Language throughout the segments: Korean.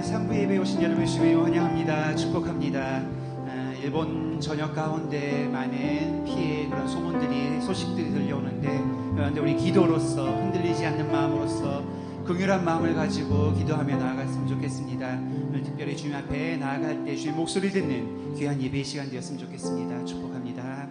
상부 예배에 오신 여러분을 주여 환영합니다. 축복합니다. 일본 전역 가운데 많은 피해 그런 소식들이 들려오는데 우리 기도로서 흔들리지 않는 마음으로서 긍휼한 마음을 가지고 기도하며 나아갔으면 좋겠습니다. 오늘 특별히 주님 앞에 나아갈 때 주님 목소리 듣는 귀한 예배의 시간 되었으면 좋겠습니다. 축복합니다.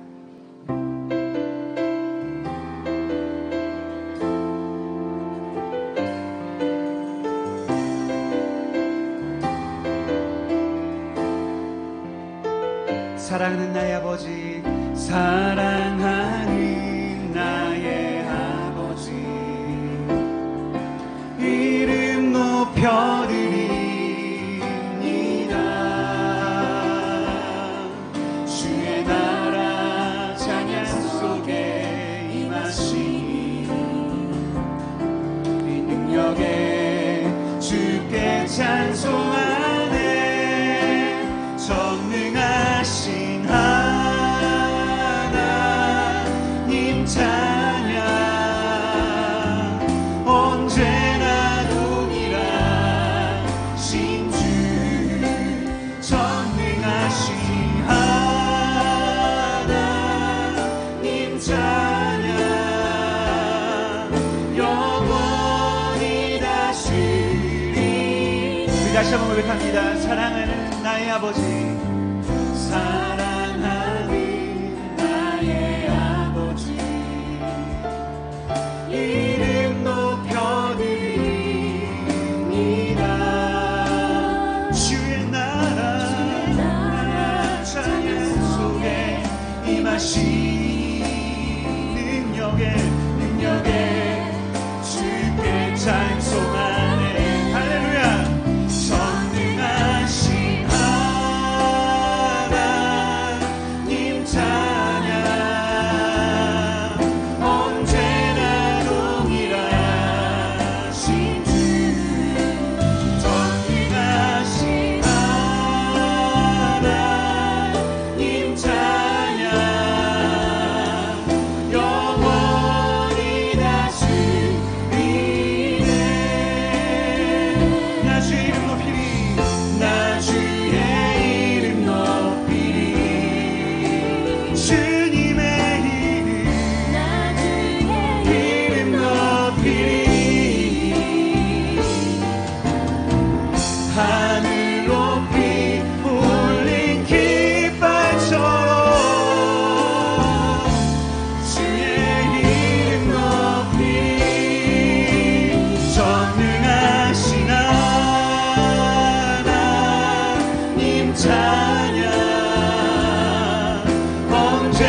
사랑하는 나의 아버지, 사랑하는 나의 아버지, 이름 높여드립니다. 주의 나라 찬양 속에 임하시니 이 능력에 주께 찬송하네. 전능하신 하나님 찬양 언제나 동일하신 주 전능하신 하나님 찬양 영원히 다스리리. 우리 다시 한번 고백합니다. 사랑하는 나의 아버지, 사랑하는 나의 아버지, 이름 높여드립니다. 주의 나라 찬양 속에 임하신 능력에 주께 찬송하네. 할렐루야. 전능하신 하나님 찬양 언제나 동일하신 주 전능하신 하나님 찬양 영원히 다스리네. 나 주의 이름 높이리. 나 주의 이름 높이리. 주님의 이름 높이리. 하늘 높이 울린 깃발처럼 주의 이름 높이리. 전능하신 하나님 찬양 언제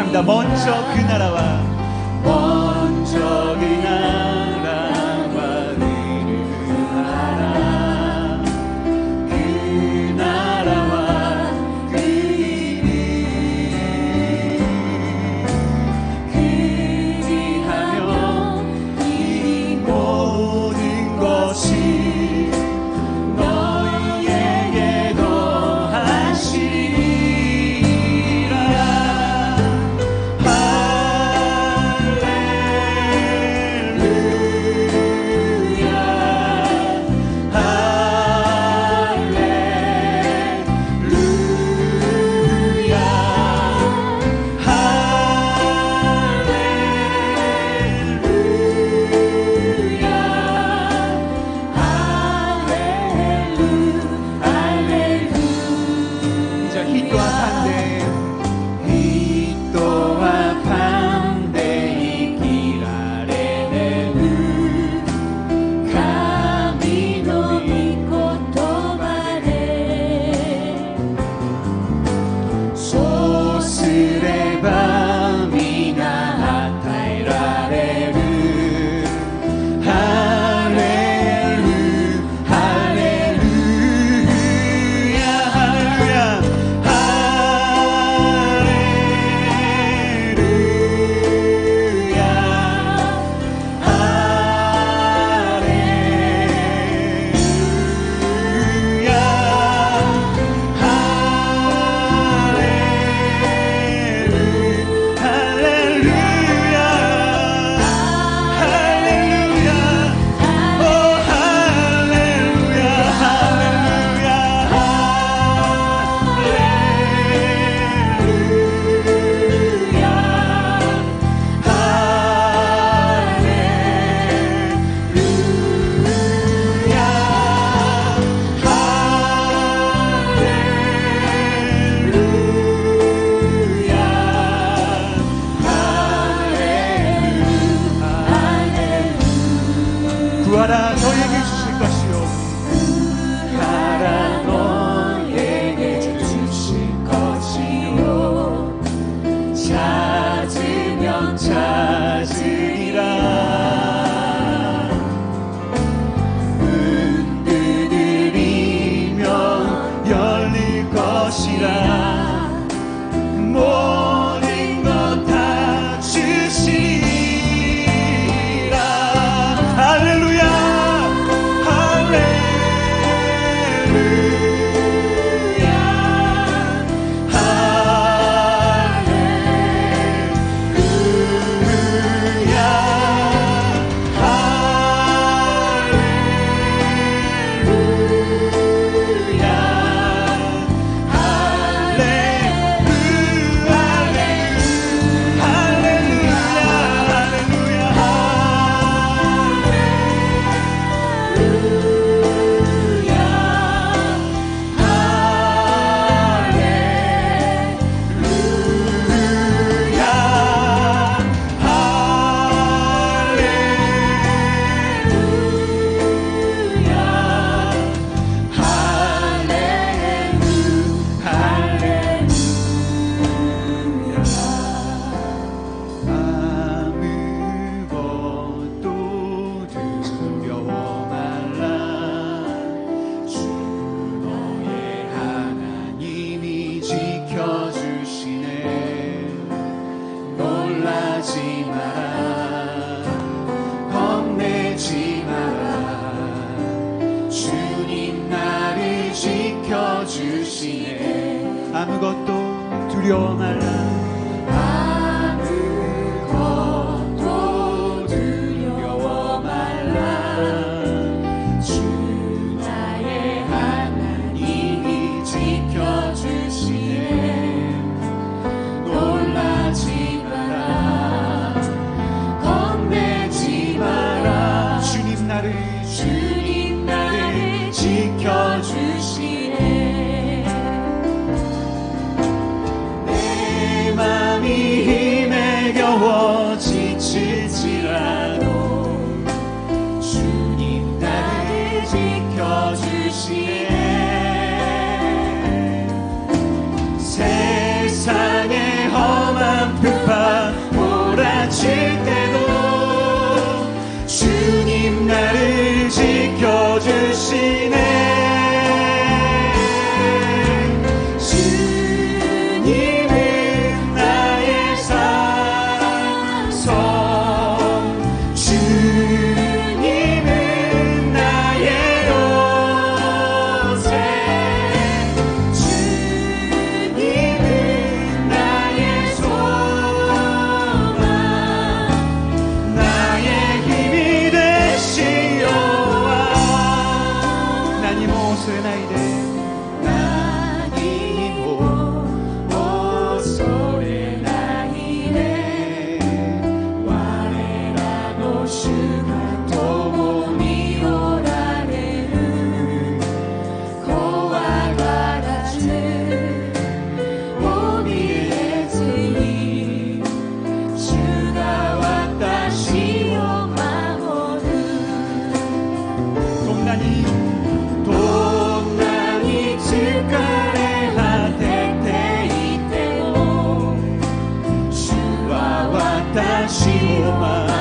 고백합니다. 먼저 그 나라와 의를 그 나라와 그 일을 그리하며 이 모든 것이 너희에게 더하시리라. 구하라 너에게 주실 것이요 구하라 너에게 주실 것이요 찾으면 찾으리라. 문 두드리면 열릴 것이라. 모든 것 다 주시리라. 할렐루야 아무것도 두려워 말라. 아무것도 두려워 말라. 주 나의 하나님이 지켜주시네. 놀라지 마라. 겁내지 마라. 주님 나를 지켜주시네. 내 다시 아버지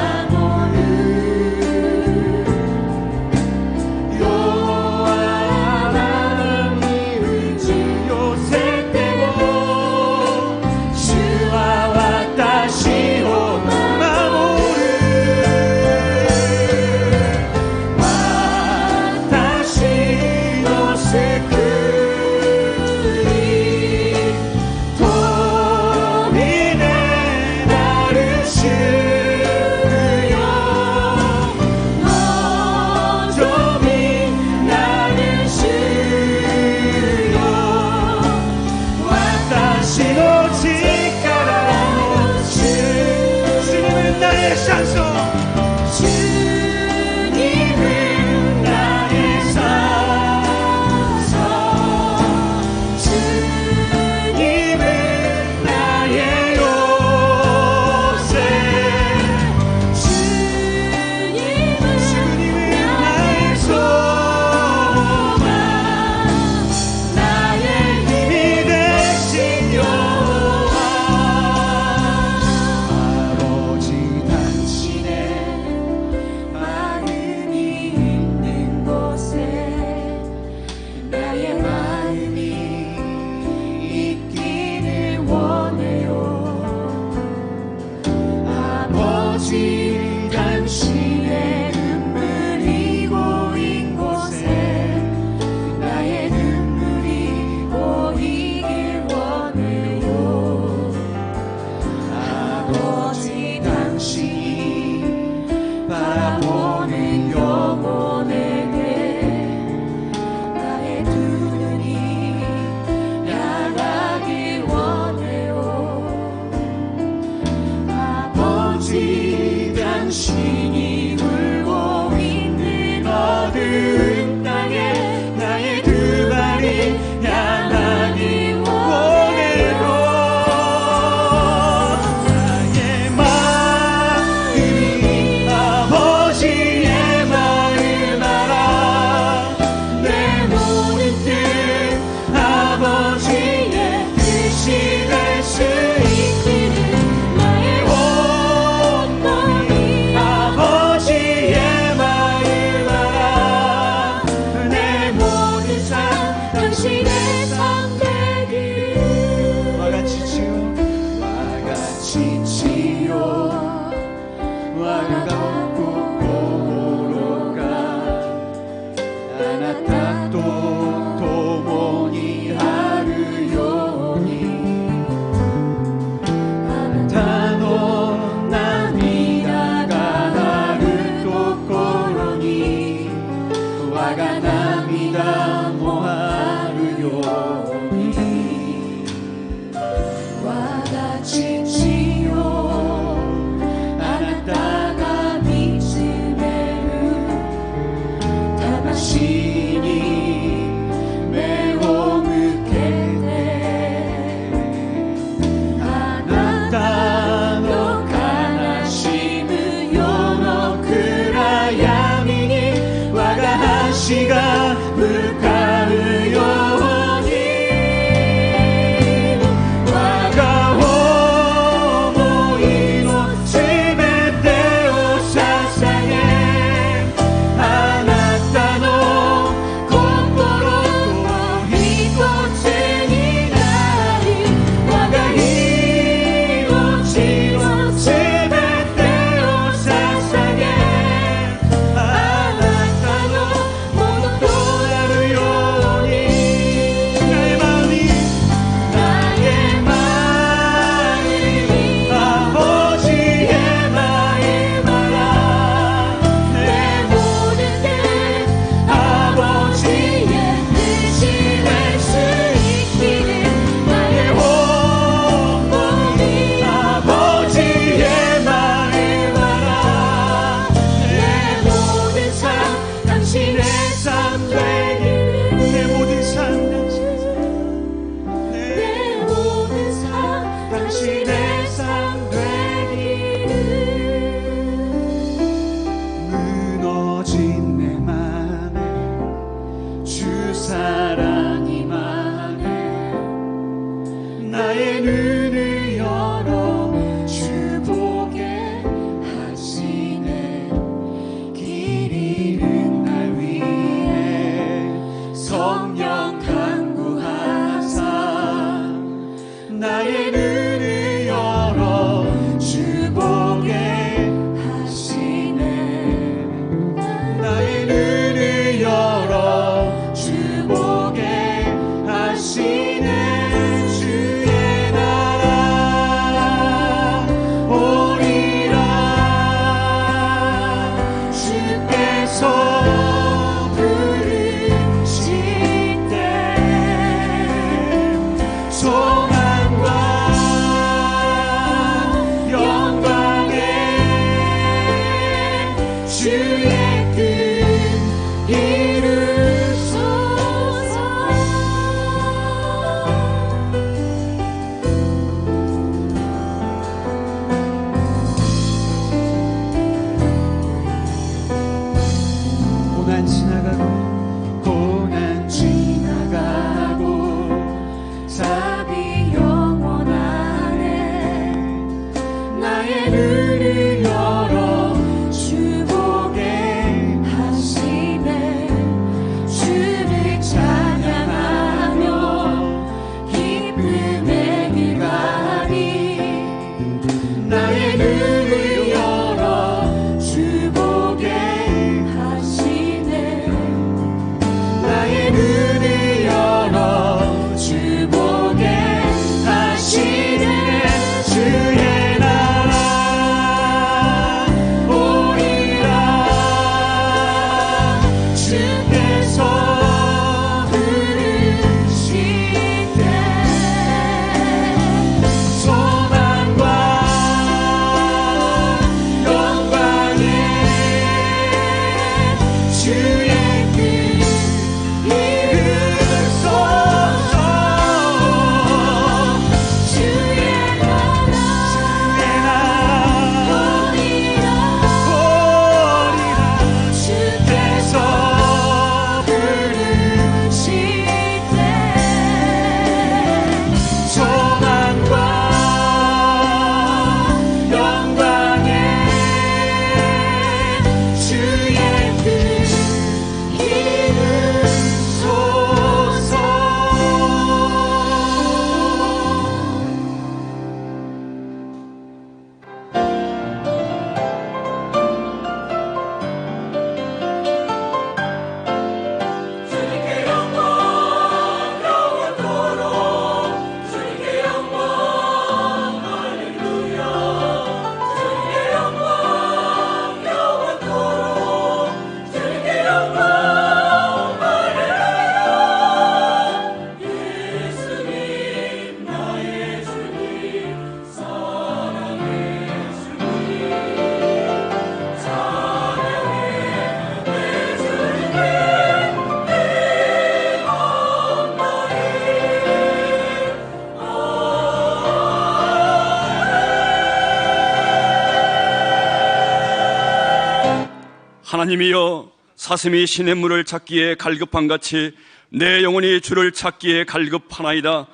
하나님이여, 사슴이 시냇물을 찾기에 갈급한같이 내 영혼이 주를 찾기에 갈급하나이다.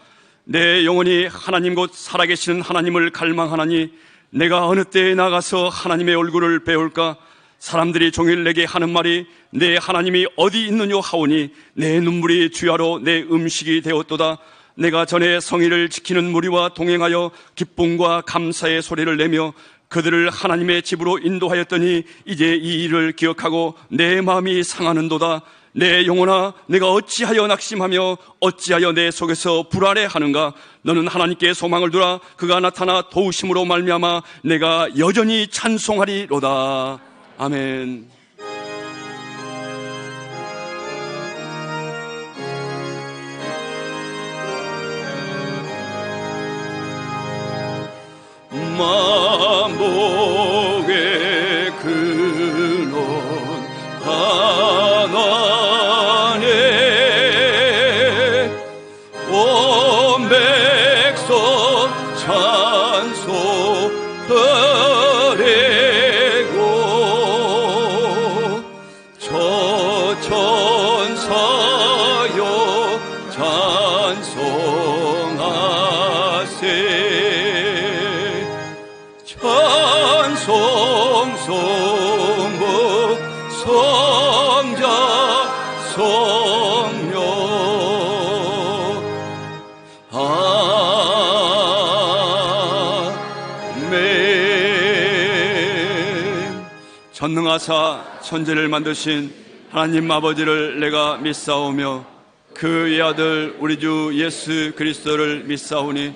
내 영혼이 하나님 곧 살아계시는 하나님을 갈망하나니 내가 어느 때에 나가서 하나님의 얼굴을 배울까? 사람들이 종일 내게 하는 말이 내 하나님이 어디 있느냐 하오니 내 눈물이 주야로 내 음식이 되었도다. 내가 전에 성의를 지키는 무리와 동행하여 기쁨과 감사의 소리를 내며 그들을 하나님의 집으로 인도하였더니 이제 이 일을 기억하고 내 마음이 상하는도다. 내 영혼아, 내가 어찌하여 낙심하며 어찌하여 내 속에서 불안해하는가? 너는 하나님께 소망을 두라. 그가 나타나 도우심으로 말미암아 내가 여전히 찬송하리로다. 아멘. 만복의 근원 하나님, 온 백성 찬송 드리고 저 천사여 찬송하세. 찬송 성부 성자 성령 아멘. 전능하사 천지를 만드신 하나님 아버지를 내가 믿사오며 그의 아들 우리 주 예수 그리스도를 믿사오니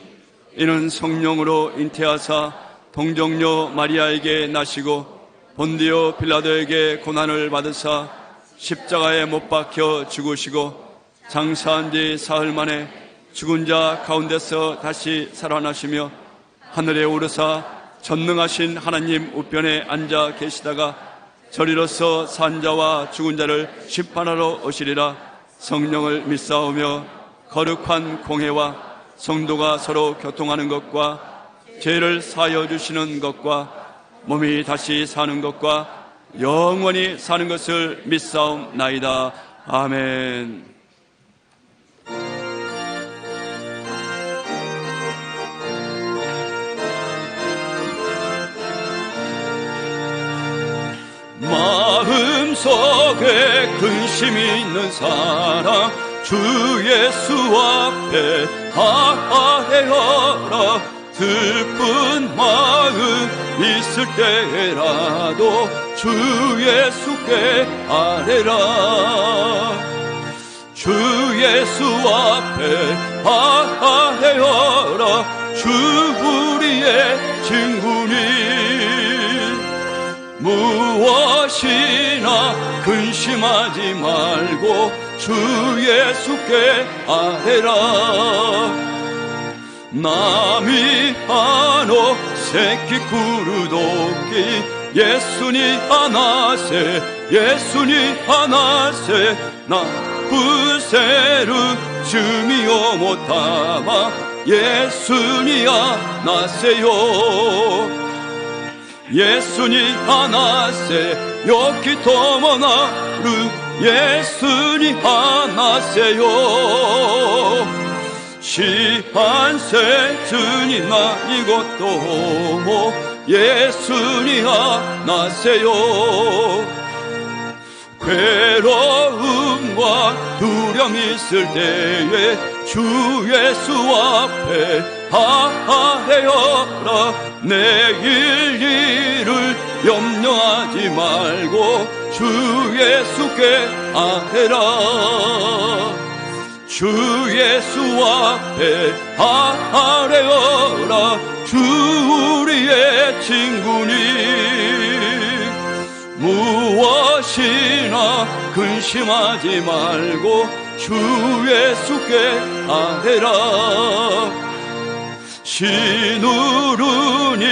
이는 성령으로 잉태하사 동정녀 마리아에게 나시고 본디오 빌라도에게 고난을 받으사 십자가에 못 박혀 죽으시고 장사한 지 사흘 만에 죽은 자 가운데서 다시 살아나시며 하늘에 오르사 전능하신 하나님 우편에 앉아 계시다가 저리로서 산 자와 죽은 자를 심판하러 오시리라. 성령을 믿사오며 거룩한 공회와 성도가 서로 교통하는 것과 죄를 사하여 주시는 것과 몸이 다시 사는 것과 영원히 사는 것을 믿사옵나이다. 아멘. 마음속에 근심 있는 사람 주 예수 앞에 아뢰어라. 슬픈 마음 있을 때라도 주 예수께 아뢰라. 주 예수 앞에 아뢰어라. 주 우리의 친구니 무엇이나 근심하지 말고 주 예수께 아뢰라. 남이 하노 새끼 구르도끼 예수니 하나세 예수니 하나세 나 부세르 주미요 못하마 예수니 하나세요. 예수니 하나세 요키 토모나루 예수니 하나세요. 시한세 주니 나 이것도 모 예수니 하나세요. 괴로움과 두려움 있을 때에 주 예수 앞에 아뢰어라. 내일 일을 염려하지 말고 주 예수께 아뢰라. 주 예수 앞에 아뢰어라. 주 우리의 친구니 무엇이나 근심하지 말고 주 예수께 아뢰라. 시누르니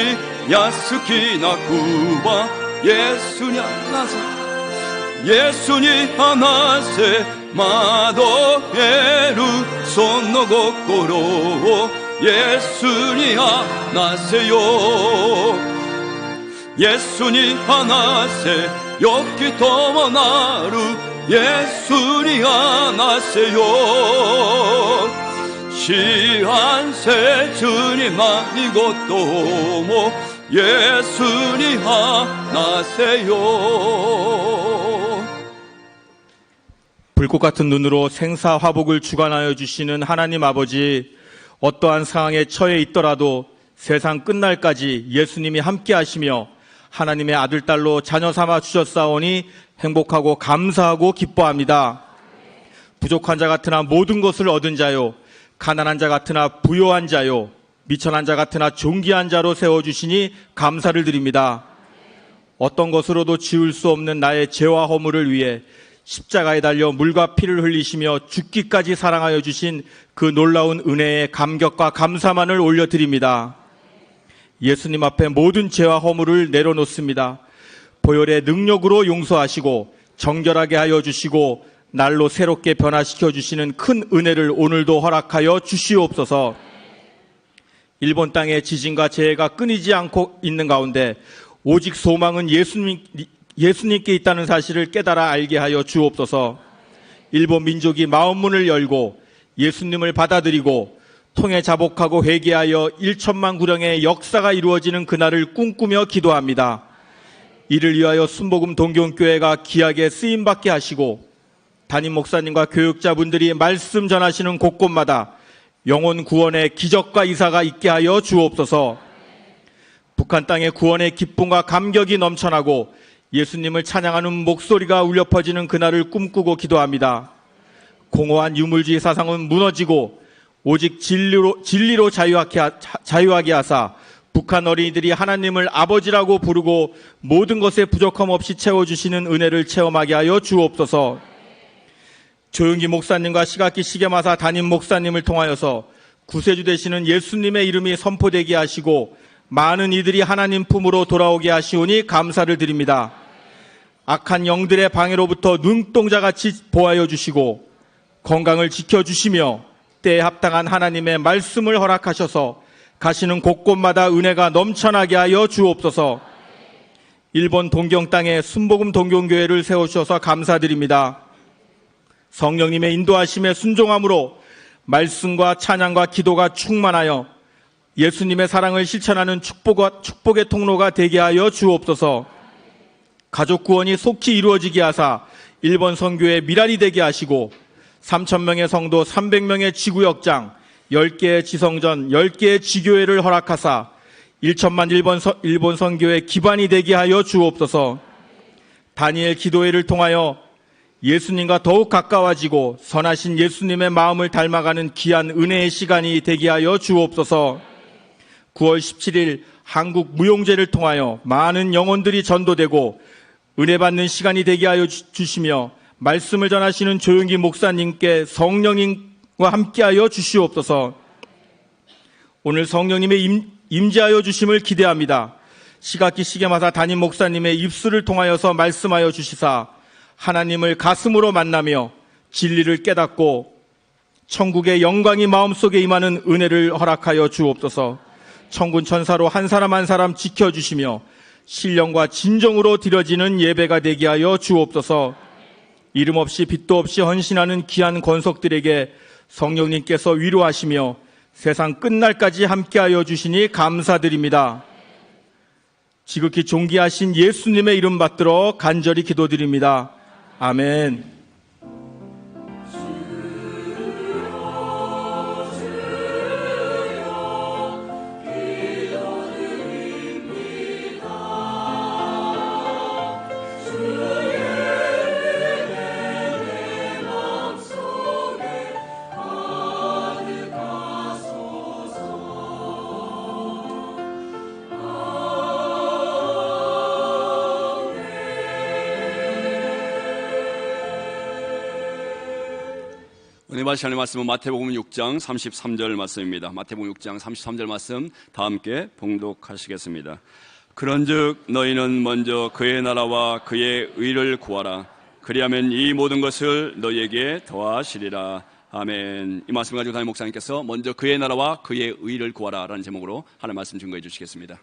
야스키나 쿠바 예수니 하나세 예수니 하나세 마도에루 손노 고코로 예수니 하나세요. 예수니 하나세 여기도 나루 예수니 하나세요 시한세 주님만 이것도 뭐 예수니 하나세요. 불꽃 같은 눈으로 생사화복을 주관하여 주시는 하나님 아버지, 어떠한 상황에 처해 있더라도 세상 끝날까지 예수님이 함께 하시며 하나님의 아들, 딸로 자녀 삼아 주셨사오니 행복하고 감사하고 기뻐합니다. 부족한 자 같으나 모든 것을 얻은 자요, 가난한 자 같으나 부요한 자요, 미천한 자 같으나 존귀한 자로 세워주시니 감사를 드립니다. 어떤 것으로도 지울 수 없는 나의 죄와 허물을 위해 십자가에 달려 물과 피를 흘리시며 죽기까지 사랑하여 주신 그 놀라운 은혜에 감격과 감사만을 올려드립니다. 예수님 앞에 모든 죄와 허물을 내려놓습니다. 보혈의 능력으로 용서하시고 정결하게 하여 주시고 날로 새롭게 변화시켜 주시는 큰 은혜를 오늘도 허락하여 주시옵소서. 일본 땅의 지진과 재해가 끊이지 않고 있는 가운데 오직 소망은 예수님께 있다는 사실을 깨달아 알게 하여 주옵소서. 일본 민족이 마음문을 열고 예수님을 받아들이고 통해 자복하고 회개하여 1천만 구령의 역사가 이루어지는 그날을 꿈꾸며 기도합니다. 이를 위하여 순복음 동경교회가 귀하게 쓰임받게 하시고 담임 목사님과 교육자분들이 말씀 전하시는 곳곳마다 영혼 구원의 기적과 이사가 있게 하여 주옵소서. 북한 땅의 구원의 기쁨과 감격이 넘쳐나고 예수님을 찬양하는 목소리가 울려 퍼지는 그날을 꿈꾸고 기도합니다. 공허한 유물주의 사상은 무너지고 오직 진리로 자유하게 하사 북한 어린이들이 하나님을 아버지라고 부르고 모든 것에 부족함 없이 채워주시는 은혜를 체험하게 하여 주옵소서. 조용기 목사님과 시각기 시계마사 담임 목사님을 통하여서 구세주 되시는 예수님의 이름이 선포되게 하시고 많은 이들이 하나님 품으로 돌아오게 하시오니 감사를 드립니다. 악한 영들의 방해로부터 눈동자같이 보호하여 주시고 건강을 지켜주시며 때에 합당한 하나님의 말씀을 허락하셔서 가시는 곳곳마다 은혜가 넘쳐나게 하여 주옵소서. 일본 동경 땅에 순복음 동경교회를 세우셔서 감사드립니다. 성령님의 인도하심에 순종함으로 말씀과 찬양과 기도가 충만하여 예수님의 사랑을 실천하는 축복의 통로가 되게 하여 주옵소서. 가족 구원이 속히 이루어지게 하사 일본 선교의 미랄이 되게 하시고 3,000명의 성도 300명의 지구역장 10개의 지성전 10개의 지교회를 허락하사 1천만 일본 선교의 기반이 되게 하여 주옵소서. 다니엘 기도회를 통하여 예수님과 더욱 가까워지고 선하신 예수님의 마음을 닮아가는 귀한 은혜의 시간이 되게 하여 주옵소서. 9월 17일 한국 무용제를 통하여 많은 영혼들이 전도되고 은혜 받는 시간이 되게 하여 주시며 말씀을 전하시는 조용기 목사님께 성령님과 함께하여 주시옵소서. 오늘 성령님의 임재하여 주심을 기대합니다. 시각기 시계마사 담임 목사님의 입술을 통하여서 말씀하여 주시사 하나님을 가슴으로 만나며 진리를 깨닫고 천국의 영광이 마음속에 임하는 은혜를 허락하여 주옵소서. 천군 천사로 한 사람 한 사람 지켜주시며 신령과 진정으로 드려지는 예배가 되게 하여 주옵소서. 이름 없이 빛도 없이 헌신하는 귀한 권속들에게 성령님께서 위로하시며 세상 끝날까지 함께하여 주시니 감사드립니다. 지극히 존귀하신 예수님의 이름 받들어 간절히 기도드립니다. 아멘. 은혜 받으실 하나님의 말씀은 마태복음 6장 33절 말씀입니다. 마태복음 6장 33절 말씀 다 함께 봉독하시겠습니다. 그런즉 너희는 먼저 그의 나라와 그의 의를 구하라. 그리하면 이 모든 것을 너희에게 더하시리라. 아멘. 이 말씀 가지고 담임 목사님께서 먼저 그의 나라와 그의 의를 구하라 라는 제목으로 하나님 말씀 증거해 주시겠습니다.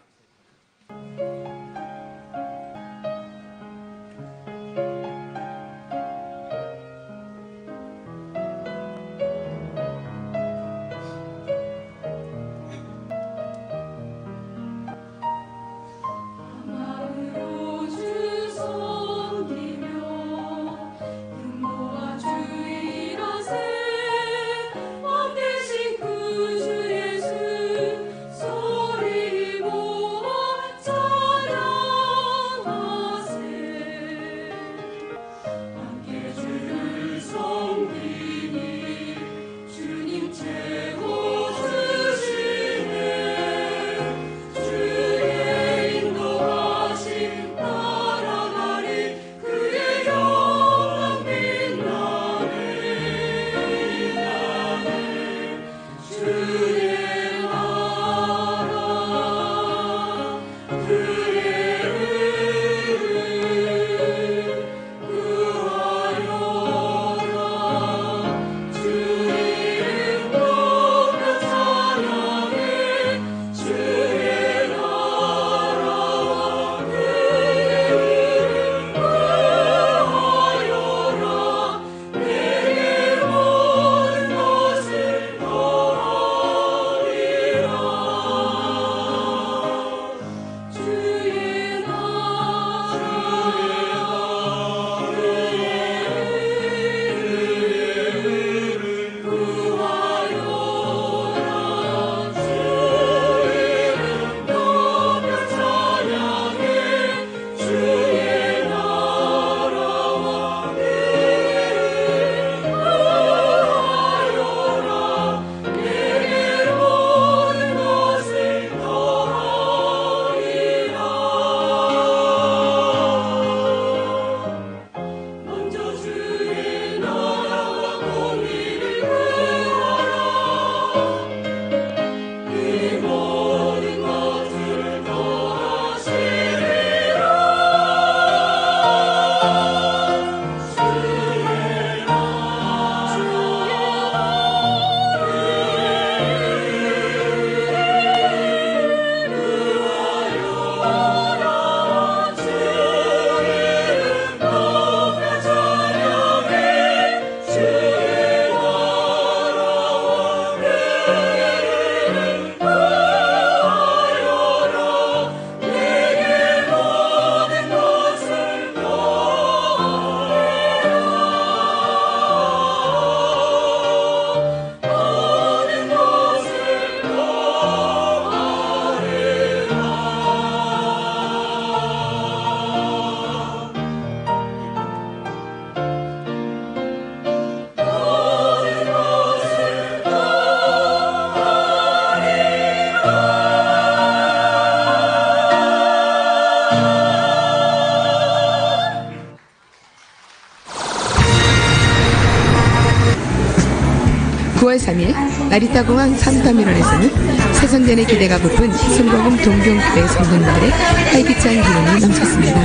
5월 3일 나리타공항 산터미널에서는 세성전의 기대가 부푼 순복음 동경교회 성도님들의 활기찬 기운이 넘쳤습니다.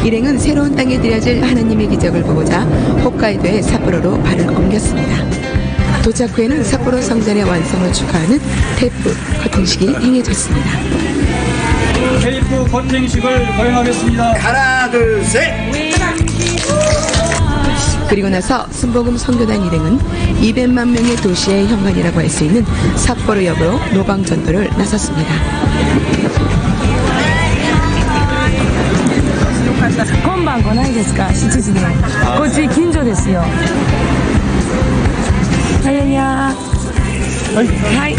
일행은 새로운 땅에 드려질 하나님의 기적을 보고자 홋카이도의 삿포로로 발을 옮겼습니다. 도착 후에는 삿포로 성전의 완성을 축하하는 테이프 커팅식이 행해졌습니다. 테이프 커팅식을 거행하겠습니다. 하나, 둘, 셋! 그리고 나서 순복음 선교단 일행은 200만 명의 도시의 현관이라고 할 수 있는 삿포로역으로 노방전도를 나섰습니다. 今晩来ないですか7時でこっち近所ですよはいにゃーはい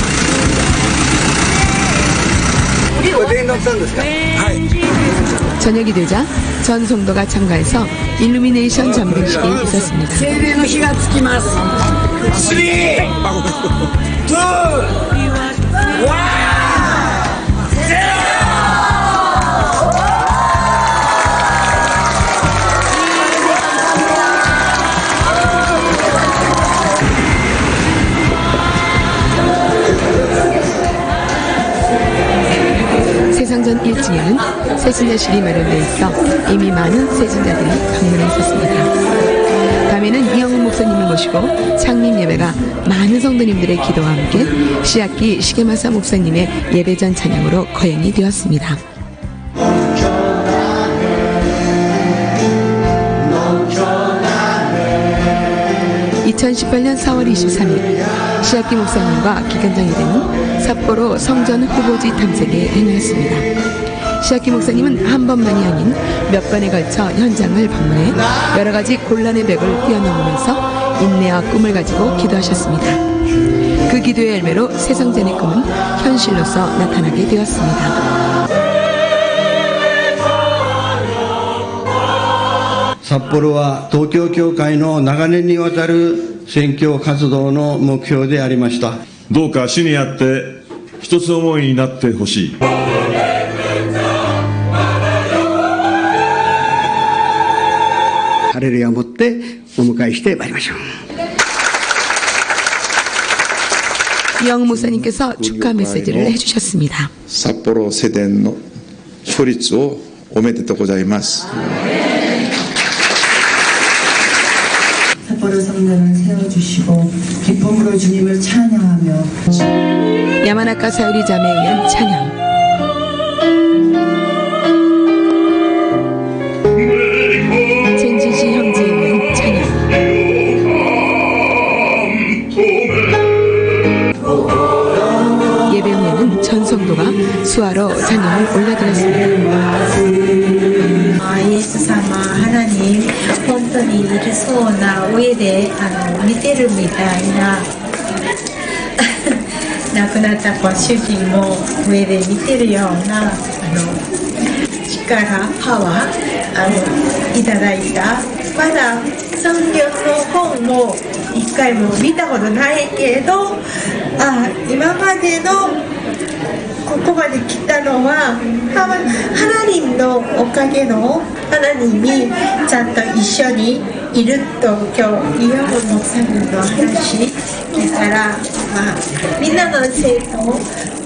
저녁이 되자 전 성도가 참가해서 일루미네이션 전등식이 있었습니다. 精霊の火がつきます。3、2、세상전 1층에는 세진자실이 마련되어 있어 이미 많은 세진자들이 방문해 있었습니다. 밤에는 이영훈 목사님을 모시고 창립 예배가 많은 성도님들의 기도와 함께 시학기 시게마사 목사님의 예배전 찬양으로 거행이 되었습니다. 2018년 4월 23일 시학기 목사님과 기관장 일행은 삿포로 성전 후보지 탐색에 행하였습니다. 시학기 목사님은 한 번만이 아닌 몇 번에 걸쳐 현장을 방문해 여러 가지 곤란의 벽을 뛰어넘으면서 인내와 꿈을 가지고 기도하셨습니다. 그 기도의 열매로 세상전의 꿈은 현실로서 나타나게 되었습니다. 札幌は東京教会の長年にわたる宣教活動の目標でありました。どうか主にあって一つ思いになってほしい。ハレルヤを持ってお迎えしてまいりましょう。 이영훈 목사님께서 축하 메시지를 해주셨습니다. 札幌セデンの創立をおめでとうございます。 삿포로 성전을 세워주시고 기쁨으로 주님을 찬양하며 야마나카 사유리 자매에 의한 찬양 젠지시 형제에 의한 찬양 예배 후에는 전성도가 수화로 찬양을 올려드렸습니다. イエス様하나님本当にいるそうな上で見てるみたいな亡くなったご主人も上で見てるような力パワーいただいたまだ성경の本も一回も見たことないけど今までのここまで来たのは하나님のおかげの하나님にちゃんと一緒にいると今日イヤホンのさんの話聞いたら、みんなの生徒も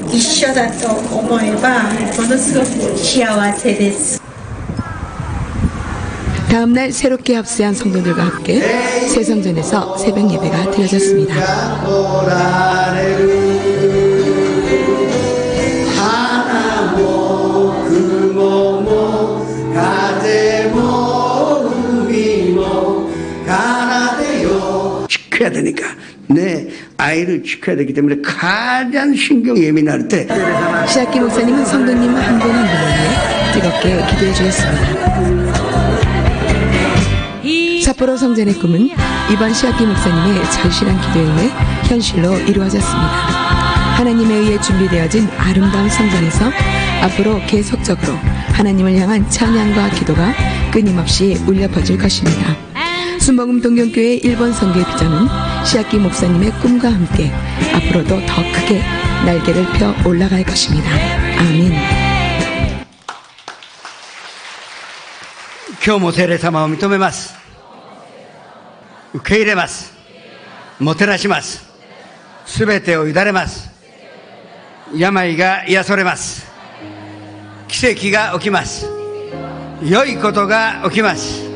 一緒だと思えばものすごく幸せです。 다음날 새롭게 합세한 성도들과 함께 세성전에서 새벽 예배가 드려졌습니다. 지켜야 되니까 내 아이를 지켜야 되기 때문에 가장 신경 예민할 때 시학기 목사님은 성도님 한 분 한 분을 위해 뜨겁게 기도해 주셨습니다. 삿포로 성전의 꿈은 이번 시학기 목사님의 절실한 기도에 의해 현실로 이루어졌습니다. 하나님에 의해 준비되어진 아름다운 성전에서 앞으로 계속적으로 하나님을 향한 찬양과 기도가 끊임없이 울려 퍼질 것입니다. 순복음 동경교회 일본 선교의 비전은 시학기 목사님의 꿈과 함께 앞으로도 더 크게 날개를 펴 올라갈 것입니다. 아멘. 今日も聖霊様を認めます。受け入れます。もてなします。すべてを委ねます。病が癒されます。奇跡が起きます。良いことが起きます。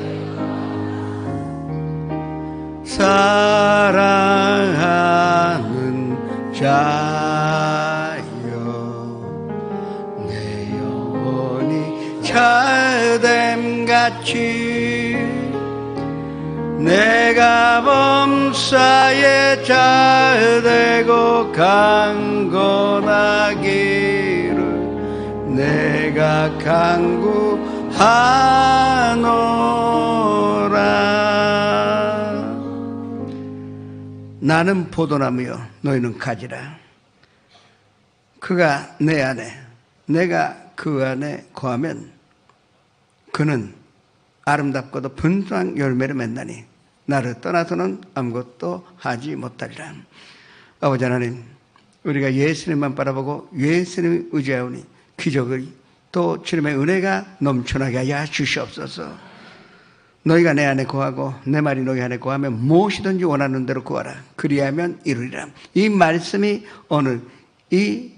사랑하는 자여 내 영혼이 잘됨같이 내가 범사에 잘되고 강건하기를 내가 간구하노라. 나는 포도나무요 너희는 가지라. 그가 내 안에 내가 그 안에 거하면 그는 아름답고도 분수한 열매를 맺나니 나를 떠나서는 아무것도 하지 못하리라. 아버지 하나님, 우리가 예수님만 바라보고 예수님을 의지하오니 기적을 또 주님의 은혜가 넘쳐나게 하여 주시옵소서. 너희가 내 안에 거하고 내 말이 너희 안에 거하면 무엇이든지 원하는 대로 구하라. 그리하면 이루리라. 이 말씀이 오늘 이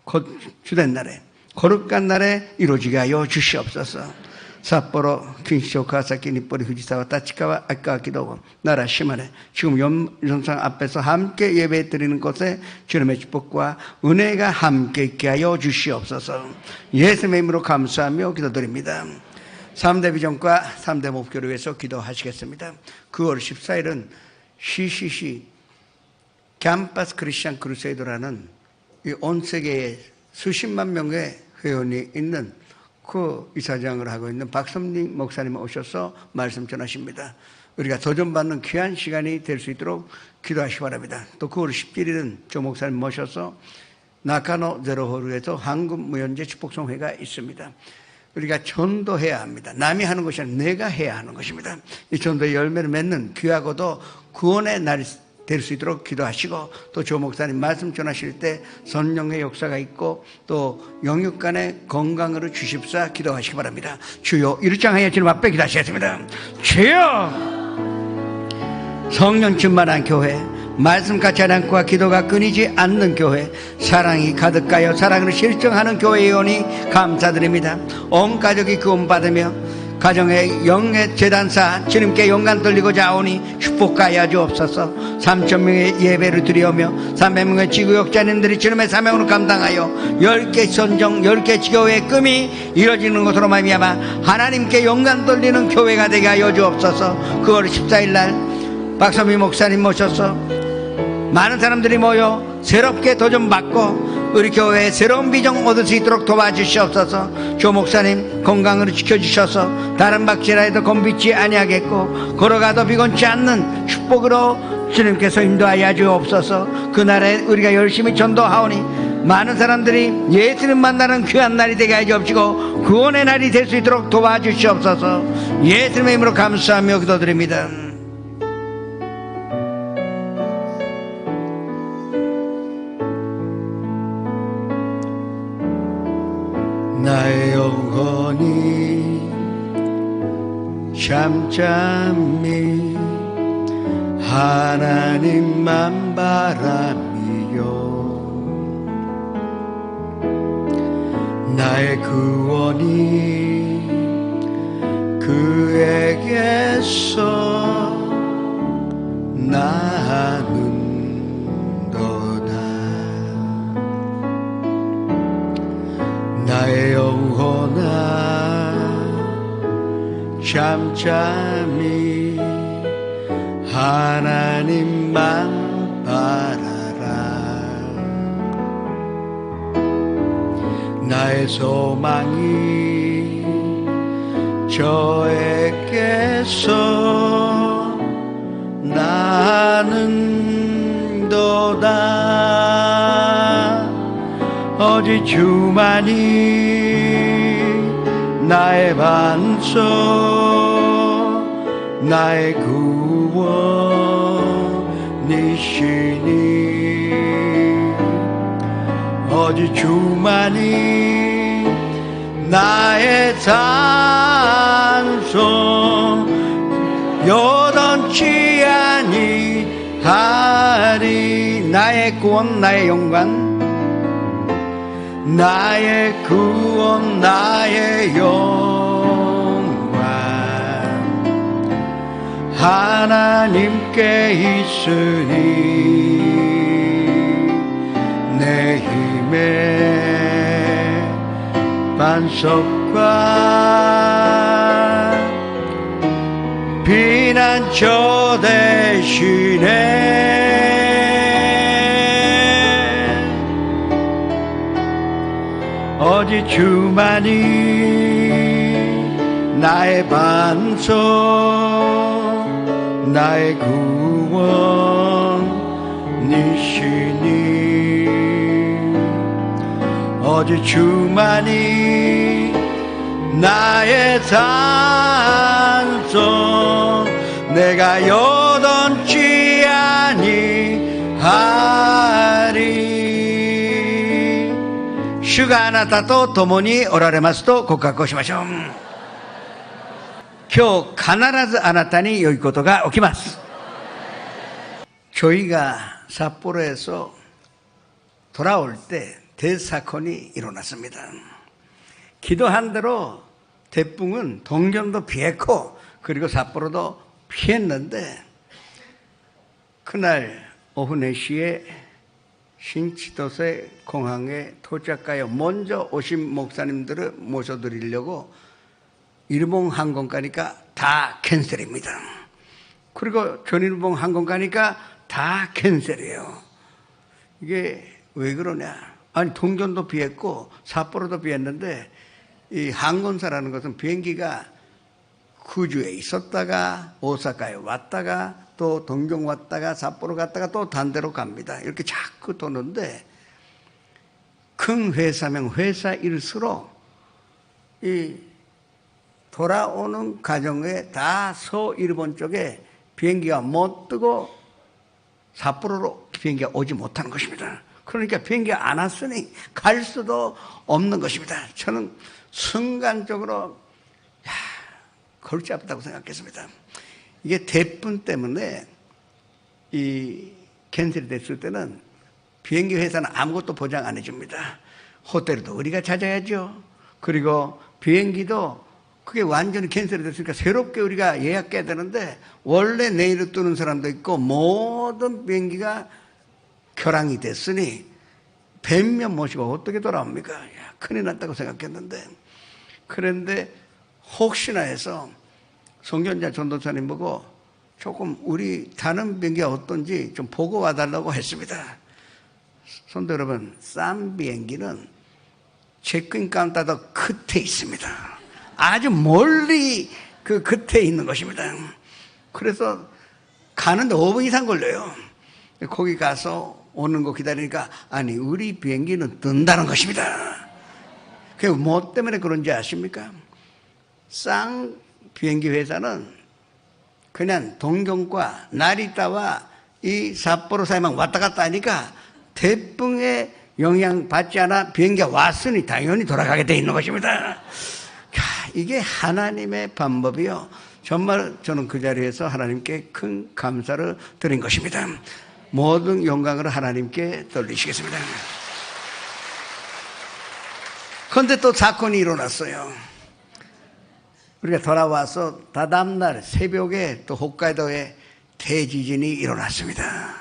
곧 주된 날에 거룩한 날에 이루어지게 하여 주시옵소서. 삿포로 퀸시 오카사키 니포리 후지사와 타치카와 아까 기도고 나라 시마네 지금 연성상 앞에서 함께 예배 드리는 곳에 주님의 축복과 은혜가 함께 있게 하여 주시옵소서. 예수님의 이름으로 감사하며 기도드립니다. 3대 비전과 3대 목표를 위해서 기도하시겠습니다. 9월 14일은 CCC 캠퍼스 크리스천 크루세이더라는 온 세계에 수십만 명의 회원이 있는 그 이사장을 하고 있는 박성림 목사님 오셔서 말씀 전하십니다. 우리가 도전받는 귀한 시간이 될 수 있도록 기도하시기 바랍니다. 또 9월 17일은 조 목사님 모셔서 나카노 제로홀에서 한국무연제 축복성회가 있습니다. 우리가 전도해야 합니다. 남이 하는 것이 아니라 내가 해야 하는 것입니다. 이 전도의 열매를 맺는 귀하고도 구원의 날이 될 수 있도록 기도하시고 또 조 목사님 말씀 전하실 때 성령의 역사가 있고 또 영육 간의 건강으로 주십사 기도하시기 바랍니다. 주여 일장하여 주님 앞에 기도하시겠습니다. 주여 성령 충만한 교회, 말씀 같이 않고 기도가 끊이지 않는 교회, 사랑이 가득하여 사랑으로 실정하는 교회에 오니 감사드립니다. 온 가족이 구원받으며 가정의 영의 재단사 주님께 영광 돌리고자 오니 축복하여 주옵소서. 3,000명의 예배를 드리오며 300명의 지구역자님들이 주님의 사명으로 감당하여 10개 선정 10개 지교회의 꿈이 이루어지는 것으로 말미암아 하나님께 영광 돌리는 교회가 되게 하여 주옵소서. 9월 14일 날 박선미 목사님 모셔서 많은 사람들이 모여 새롭게 도전받고 우리 교회에 새로운 비전 얻을 수 있도록 도와주시옵소서. 조 목사님 건강으로 지켜주셔서 다른 박지라 해도 곤비지 아니하겠고 걸어가도 비곤치 않는 축복으로 주님께서 인도하여 주옵소서. 그날에 우리가 열심히 전도하오니 많은 사람들이 예수님 만나는 귀한 날이 되게 하여 주옵시고 구원의 날이 될 수 있도록 도와주시옵소서. 예수님의 이름으로 감사하며 기도드립니다. 나의 영혼이 잠잠히 하나님만 바라미요 나의 구원이 그에게서 나는도다. 나의 영혼아 잠잠히 하나님만 바라라. 나의 소망이 저에게서 나는도다. 오직 주만이 나의 반석 나의 구원이시니 오직 주만이 나의 찬송 여던치 아니하리. 나의 나의 구원 나의 영광 나의 구원 나의 영광 하나님께 있으니 내 힘의 반석과 피난처 대신에 오직 주만이 나의 반석 나의 구원이시니 오직 주만이 나의 산성 내가 여던치 아니하리 주가あなたと共におられますと告白をしましょう。今日必ずあなたに良いことが起きます。 저희가 삿포로에서 돌아올 때 대사건이 일어났습니다. 기도한 대로 대풍은 동경도 피했고 그리고 삿포로도 피했는데 그날 오후 4시에 신치도세 공항에 도착하여 먼저 오신 목사님들을 모셔드리려고 일본 항공 가니까 다 캔슬입니다. 그리고 전일봉 항공 가니까 다 캔슬이에요. 이게 왜 그러냐? 아니 동경도 비했고 삿포로도 비했는데 이 항공사라는 것은 비행기가 구주에 있었다가 오사카에 왔다가 또 동경 왔다가 삿포로 갔다가 또 단대로 갑니다. 이렇게 자꾸 도는데 큰 회사면 회사일수록 이 돌아오는 과정에 다 서일본 쪽에 비행기가 못 뜨고 삿포로로 비행기가 오지 못하는 것입니다. 그러니까 비행기가 안 왔으니 갈 수도 없는 것입니다. 저는 순간적으로 골치 아프다고 생각했습니다. 이게 대뿐 때문에 이 캔슬이 됐을 때는 비행기 회사는 아무것도 보장 안 해줍니다. 호텔도 우리가 찾아야죠. 그리고 비행기도 그게 완전히 캔슬이 됐으니까 새롭게 우리가 예약해야 되는데 원래 내일로 뜨는 사람도 있고 모든 비행기가 결항이 됐으니 100명 모시고 어떻게 돌아옵니까? 큰일 났다고 생각했는데 그런데 혹시나 해서 송견자 전도사님 보고 조금 우리 다른 비행기가 어떤지 좀 보고 와달라고 했습니다. 성도 여러분, 싼 비행기는 체크인 카운터도 끝에 있습니다. 아주 멀리 그 끝에 있는 것입니다. 그래서 가는데 5분 이상 걸려요. 거기 가서 오는 거 기다리니까 아니 우리 비행기는 뜬다는 것입니다. 그게 뭐 때문에 그런지 아십니까? 싼 비행기 회사는 그냥 동경과 나리타와 이 삿포로 사이만 왔다 갔다 하니까 태풍에 영향 받지 않아 비행기가 왔으니 당연히 돌아가게 돼 있는 것입니다. 이게 하나님의 방법이요. 정말 저는 그 자리에서 하나님께 큰 감사를 드린 것입니다. 모든 영광을 하나님께 돌리시겠습니다. 그런데 또 사건이 일어났어요. 우리가 돌아와서 다다음날 새벽에 또 홋카이도에 대지진이 일어났습니다.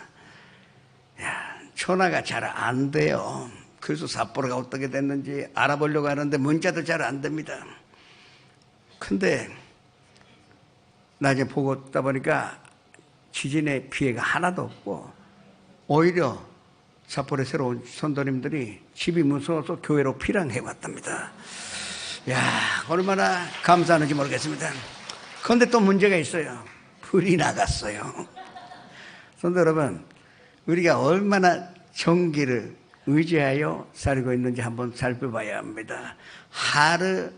전화가 잘 안 돼요. 그래서 삿포로가 어떻게 됐는지 알아보려고 하는데 문자도 잘 안 됩니다. 근데 나중에 보고 있다 보니까 지진의 피해가 하나도 없고 오히려 삿포로에 새로 온 선도님들이 집이 무서워서 교회로 피랑해 왔답니다. 얼마나 감사하는지 모르겠습니다. 그런데 또 문제가 있어요. 불이 나갔어요. 선도 여러분, 우리가 얼마나 전기를 의지하여 살고 있는지 한번 살펴봐야 합니다. 하루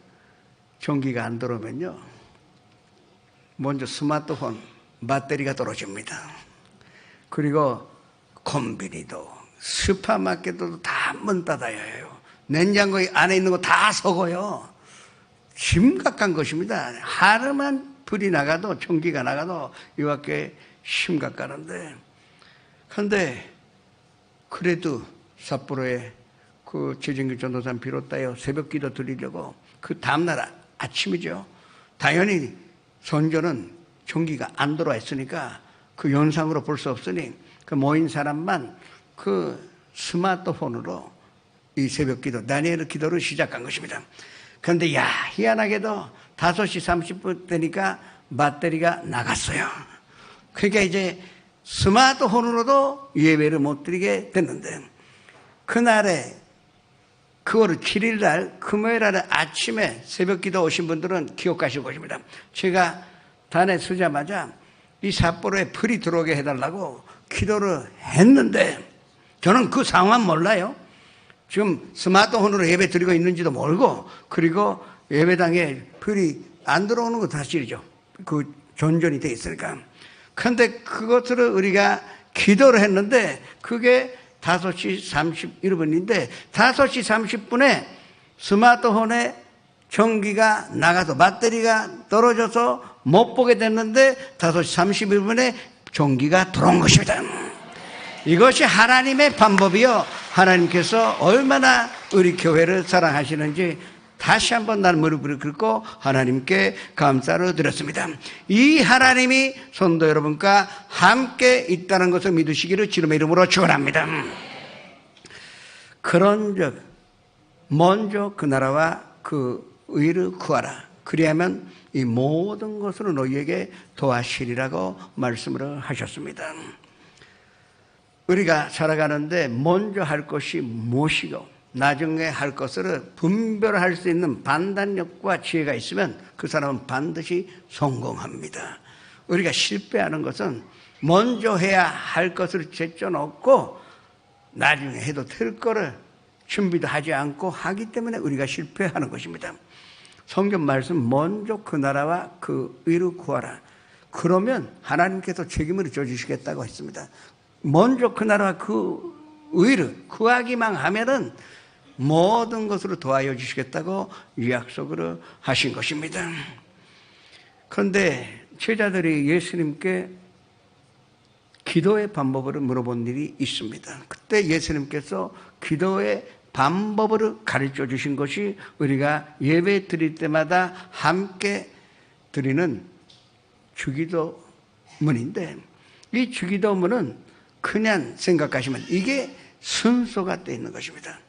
전기가 안 들어오면요, 먼저 스마트폰 배터리가 떨어집니다. 그리고 콤비니도 슈퍼마켓도 다 문 닫아야 해요. 냉장고 안에 있는 거 다 속어요. 심각한 것입니다. 하루만 불이 나가도 전기가 나가도 이렇게 심각한데, 그런데 그래도 삿포로에 그 최진규 전도사님 비롯하여 새벽 기도 드리려고 그 다음날 아침이죠. 당연히 선교는 전기가 안 들어와 있으니까 그 영상으로 볼 수 없으니 그 모인 사람만 그 스마트폰으로 이 새벽 기도, 다니엘 기도를 시작한 것입니다. 그런데 희한하게도 5시 30분 되니까 배터리가 나갔어요. 그러니까 이제 스마트폰으로도 예배를 못 드리게 됐는데, 그날에 9월 7일 날 금요일 날 아침에 새벽 기도 오신 분들은 기억하실 것입니다. 제가 단에 서자마자 이 삿포로에 불이 들어오게 해달라고 기도를 했는데, 저는 그 상황 몰라요. 지금 스마트폰으로 예배 드리고 있는지도 모르고, 그리고 예배당에 불이 안 들어오는 거 사실이죠. 그 전전이 돼 있으니까. 그런데 그것을 우리가 기도를 했는데 그게 5시 31분인데 5시 30분에 스마트폰에 전기가 나가서 배터리가 떨어져서 못 보게 됐는데 5시 31분에 전기가 들어온 것입니다. 이것이 하나님의 방법이요, 하나님께서 얼마나 우리 교회를 사랑하시는지 다시 한번 난 무릎을 꿇고 하나님께 감사를 드렸습니다. 이 하나님이 성도 여러분과 함께 있다는 것을 믿으시기를 주님의 이름으로 축원합니다. 그런즉 먼저 그 나라와 그 의를 구하라. 그리하면 이 모든 것을 너희에게 도와주시리라고 말씀을 하셨습니다. 우리가 살아가는데 먼저 할 것이 무엇이고 나중에 할 것을 분별할 수 있는 판단력과 지혜가 있으면 그 사람은 반드시 성공합니다. 우리가 실패하는 것은 먼저 해야 할 것을 제쳐놓고 나중에 해도 될 거를 준비도 하지 않고 하기 때문에 우리가 실패하는 것입니다. 성경 말씀, 먼저 그 나라와 그 의를 구하라. 그러면 하나님께서 책임을 져주시겠다고 했습니다. 먼저 그 나라와 그 의를 구하기만 하면은 모든 것으로 도와여 주시겠다고 약속을 하신 것입니다. 그런데 제자들이 예수님께 기도의 방법을 물어본 일이 있습니다. 그때 예수님께서 기도의 방법을 가르쳐 주신 것이 우리가 예배 드릴 때마다 함께 드리는 주기도문인데, 이 주기도문은 그냥 생각하시면 이게 순서가 되어 있는 것입니다.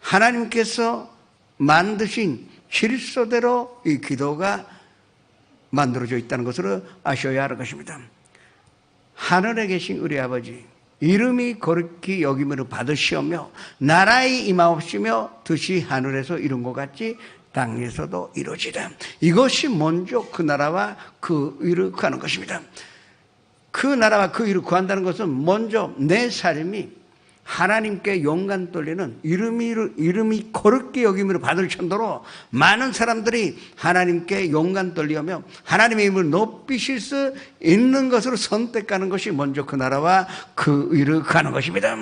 하나님께서 만드신 질서대로 이 기도가 만들어져 있다는 것을 아셔야 할 것입니다. 하늘에 계신 우리 아버지, 이름이 거룩히 여김을 받으시오며 나라의 임하옵시며 뜻이 하늘에서 이룬 것 같이 땅에서도 이루어지라. 이것이 먼저 그 나라와 그 의를 구하는 것입니다. 그 나라와 그 의를 구한다는 것은 먼저 내 삶이 하나님께 영광 돌리는 이름이 거룩히 여김을 받을 정도로 많은 사람들이 하나님께 영광 돌리며 하나님의 이름을 높이실 수 있는 것으로 선택하는 것이 먼저 그 나라와 그 의를 구하는 것입니다.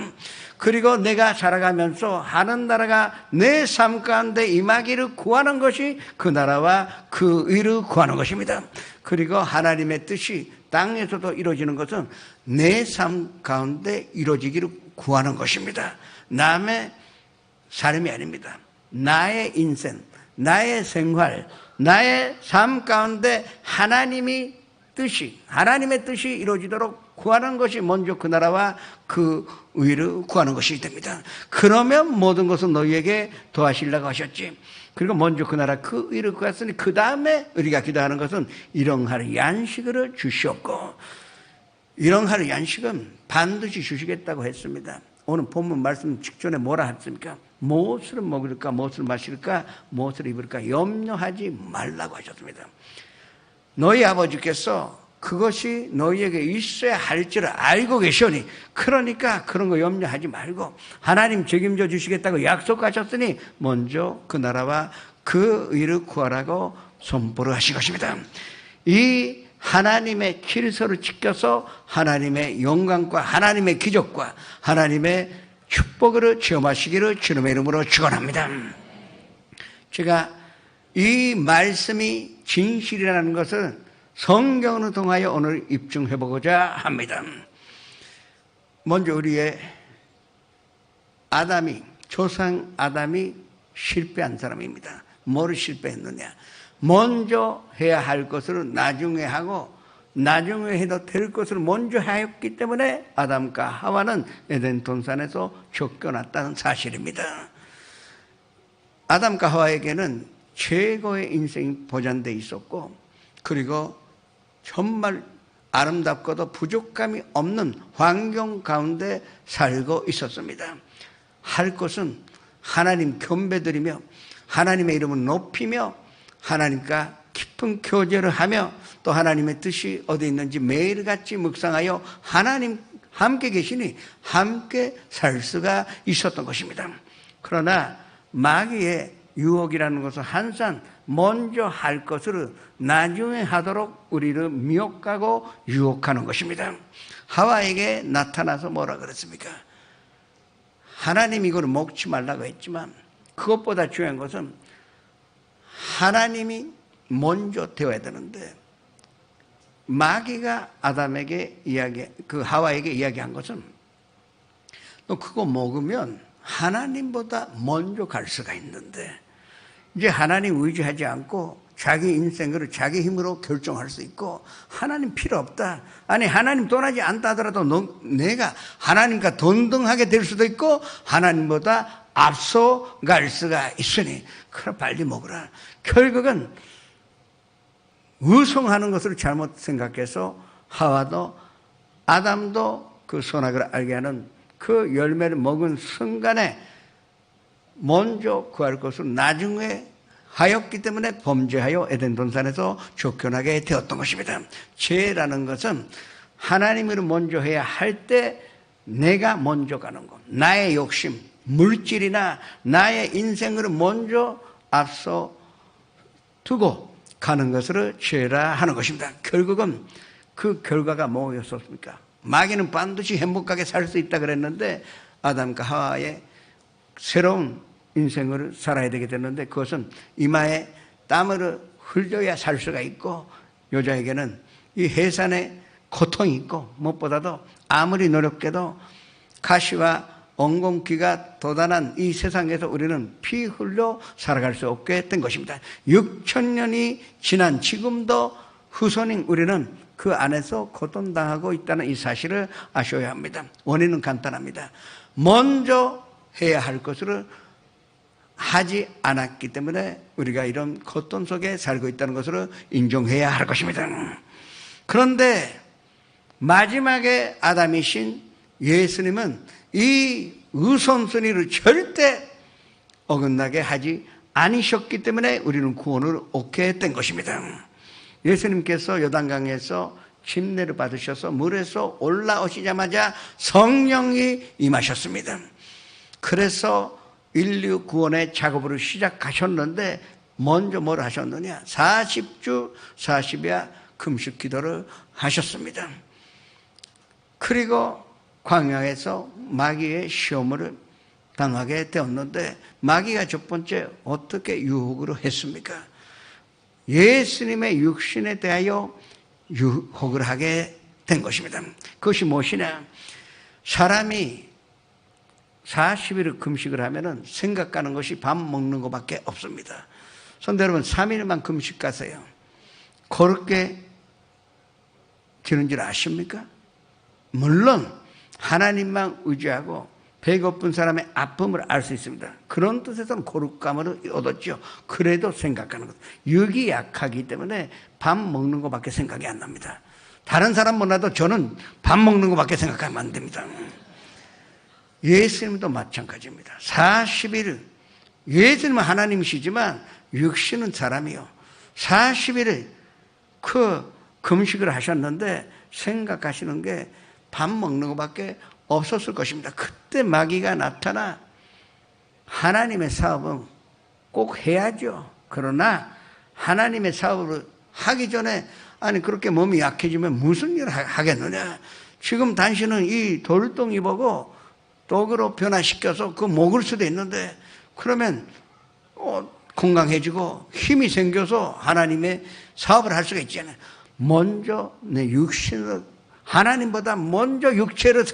그리고 내가 살아가면서 하는 나라가 내 삶 가운데 임하기를 구하는 것이 그 나라와 그 의를 구하는 것입니다. 그리고 하나님의 뜻이 땅에서도 이루어지는 것은 내 삶 가운데 이루어지기를 구하는 것입니다. 남의 삶이 아닙니다. 나의 인생, 나의 생활, 나의 삶 가운데 하나님의 뜻이 이루어지도록 구하는 것이 먼저 그 나라와 그 의를 구하는 것이 됩니다. 그러면 모든 것은 너희에게 도와주시려고 하셨지. 그리고 먼저 그 나라 그 의를 구했으니 그 다음에 우리가 기도하는 것은 일용할 양식을 주시옵고, 일용할 양식은 반드시 주시겠다고 했습니다. 오늘 본문 말씀 직전에 뭐라 했습니까? 무엇을 먹을까, 무엇을 마실까, 무엇을 입을까 염려하지 말라고 하셨습니다. 너희 아버지께서 그것이 너희에게 있어야 할 줄 알고 계시오니, 그러니까 그런 거 염려하지 말고 하나님 책임져 주시겠다고 약속하셨으니 먼저 그 나라와 그 의를 구하라고 선포를 하신 것입니다. 이 하나님의 질서를 지켜서 하나님의 영광과 하나님의 기적과 하나님의 축복을 체험하시기를 주님의 이름으로 축원합니다. 제가 이 말씀이 진실이라는 것을 성경을 통하여 오늘 입증해 보고자 합니다. 먼저 우리의 조상 아담이 실패한 사람입니다. 뭐를 실패했느냐? 먼저 해야 할 것을 나중에 하고 나중에 해도 될 것을 먼저 하였기 때문에 아담과 하와는 에덴 동산에서 쫓겨났다는 사실입니다. 아담과 하와에게는 최고의 인생이 보장되어 있었고, 그리고 정말 아름답고도 부족함이 없는 환경 가운데 살고 있었습니다. 할 것은 하나님 경배드리며 하나님의 이름을 높이며 하나님과 깊은 교제를 하며 또 하나님의 뜻이 어디 있는지 매일같이 묵상하여 하나님 함께 계시니 함께 살 수가 있었던 것입니다. 그러나 마귀의 유혹이라는 것은 항상 먼저 할 것을 나중에 하도록 우리를 미혹하고 유혹하는 것입니다. 하와에게 나타나서 뭐라 그랬습니까? 하나님이 이걸 먹지 말라고 했지만 그것보다 중요한 것은 하나님이 먼저 되어야 되는데, 마귀가 아담에게 하와에게 이야기한 것은 너 그거 먹으면 하나님보다 먼저 갈 수가 있는데, 이제 하나님 의지하지 않고 자기 인생을 자기 힘으로 결정할 수 있고 하나님 필요 없다. 아니 하나님 떠나지 않다 하더라도 내가 하나님과 동등하게 될 수도 있고 하나님보다 앞서 갈 수가 있으니 그럼 빨리 먹으라. 결국은 의성하는 것을 잘못 생각해서 하와도 아담도 그 선악을 알게 하는 그 열매를 먹은 순간에 먼저 구할 것을 나중에 하였기 때문에 범죄하여 에덴 동산에서 쫓겨나게 되었던 것입니다. 죄라는 것은 하나님을 먼저 해야 할 때 내가 먼저 가는 것, 나의 욕심, 물질이나 나의 인생을 먼저 앞서 두고 가는 것을 죄라 하는 것입니다. 결국은 그 결과가 뭐였습니까? 마귀는 반드시 행복하게 살 수 있다 그랬는데 아담과 하와의 새로운 인생을 살아야 되게 됐는데 그것은 이마에 땀을 흘려야 살 수가 있고 여자에게는 이 해산의 고통이 있고 무엇보다도 아무리 노력해도 가시와 엉겅퀴가 도단한 이 세상에서 우리는 피 흘려 살아갈 수 없게 된 것입니다. 6,000년이 지난 지금도 후손인 우리는 그 안에서 고통당하고 있다는 이 사실을 아셔야 합니다. 원인은 간단합니다. 먼저 해야 할 것을 하지 않았기 때문에 우리가 이런 고통 속에 살고 있다는 것을 인정해야 할 것입니다. 그런데 마지막에 아담이신 예수님은 이 우선순위를 절대 어긋나게 하지 않으셨기 때문에 우리는 구원을 얻게 된 것입니다. 예수님께서 요단강에서 침례를 받으셔서 물에서 올라오시자마자 성령이 임하셨습니다. 그래서 인류 구원의 작업을 시작하셨는데 먼저 뭘 하셨느냐? 40주 40야 금식 기도를 하셨습니다. 그리고 광야에서 마귀의 시험을 당하게 되었는데 마귀가 첫 번째 어떻게 유혹을 했습니까? 예수님의 육신에 대하여 유혹을 하게 된 것입니다. 그것이 무엇이냐? 사람이 40일을 금식을 하면은 생각하는 것이 밥 먹는 것밖에 없습니다. 그런데 여러분 3일만 금식 가세요. 그렇게 되는 줄 아십니까? 물론 하나님만 의지하고 배고픈 사람의 아픔을 알 수 있습니다. 그런 뜻에서는 거룩감을 얻었죠. 그래도 생각하는 것. 육이 약하기 때문에 밥 먹는 것밖에 생각이 안 납니다. 다른 사람 몰라도 저는 밥 먹는 것밖에 생각하면 안 됩니다. 예수님도 마찬가지입니다. 40일 예수님은 하나님이시지만 육신은 사람이요. 40일을 그 금식을 하셨는데 생각하시는 게 밥 먹는 것밖에 없었을 것입니다. 그때 마귀가 나타나 하나님의 사업은 꼭 해야죠. 그러나 하나님의 사업을 하기 전에 아니 그렇게 몸이 약해지면 무슨 일을 하겠느냐. 지금 당신은 이 돌덩이 보고 떡으로 변화시켜서 그거 먹을 수도 있는데 그러면 건강해지고 힘이 생겨서 하나님의 사업을 할 수가 있잖아요. 먼저 내 육신을 하나님보다 먼저 육체를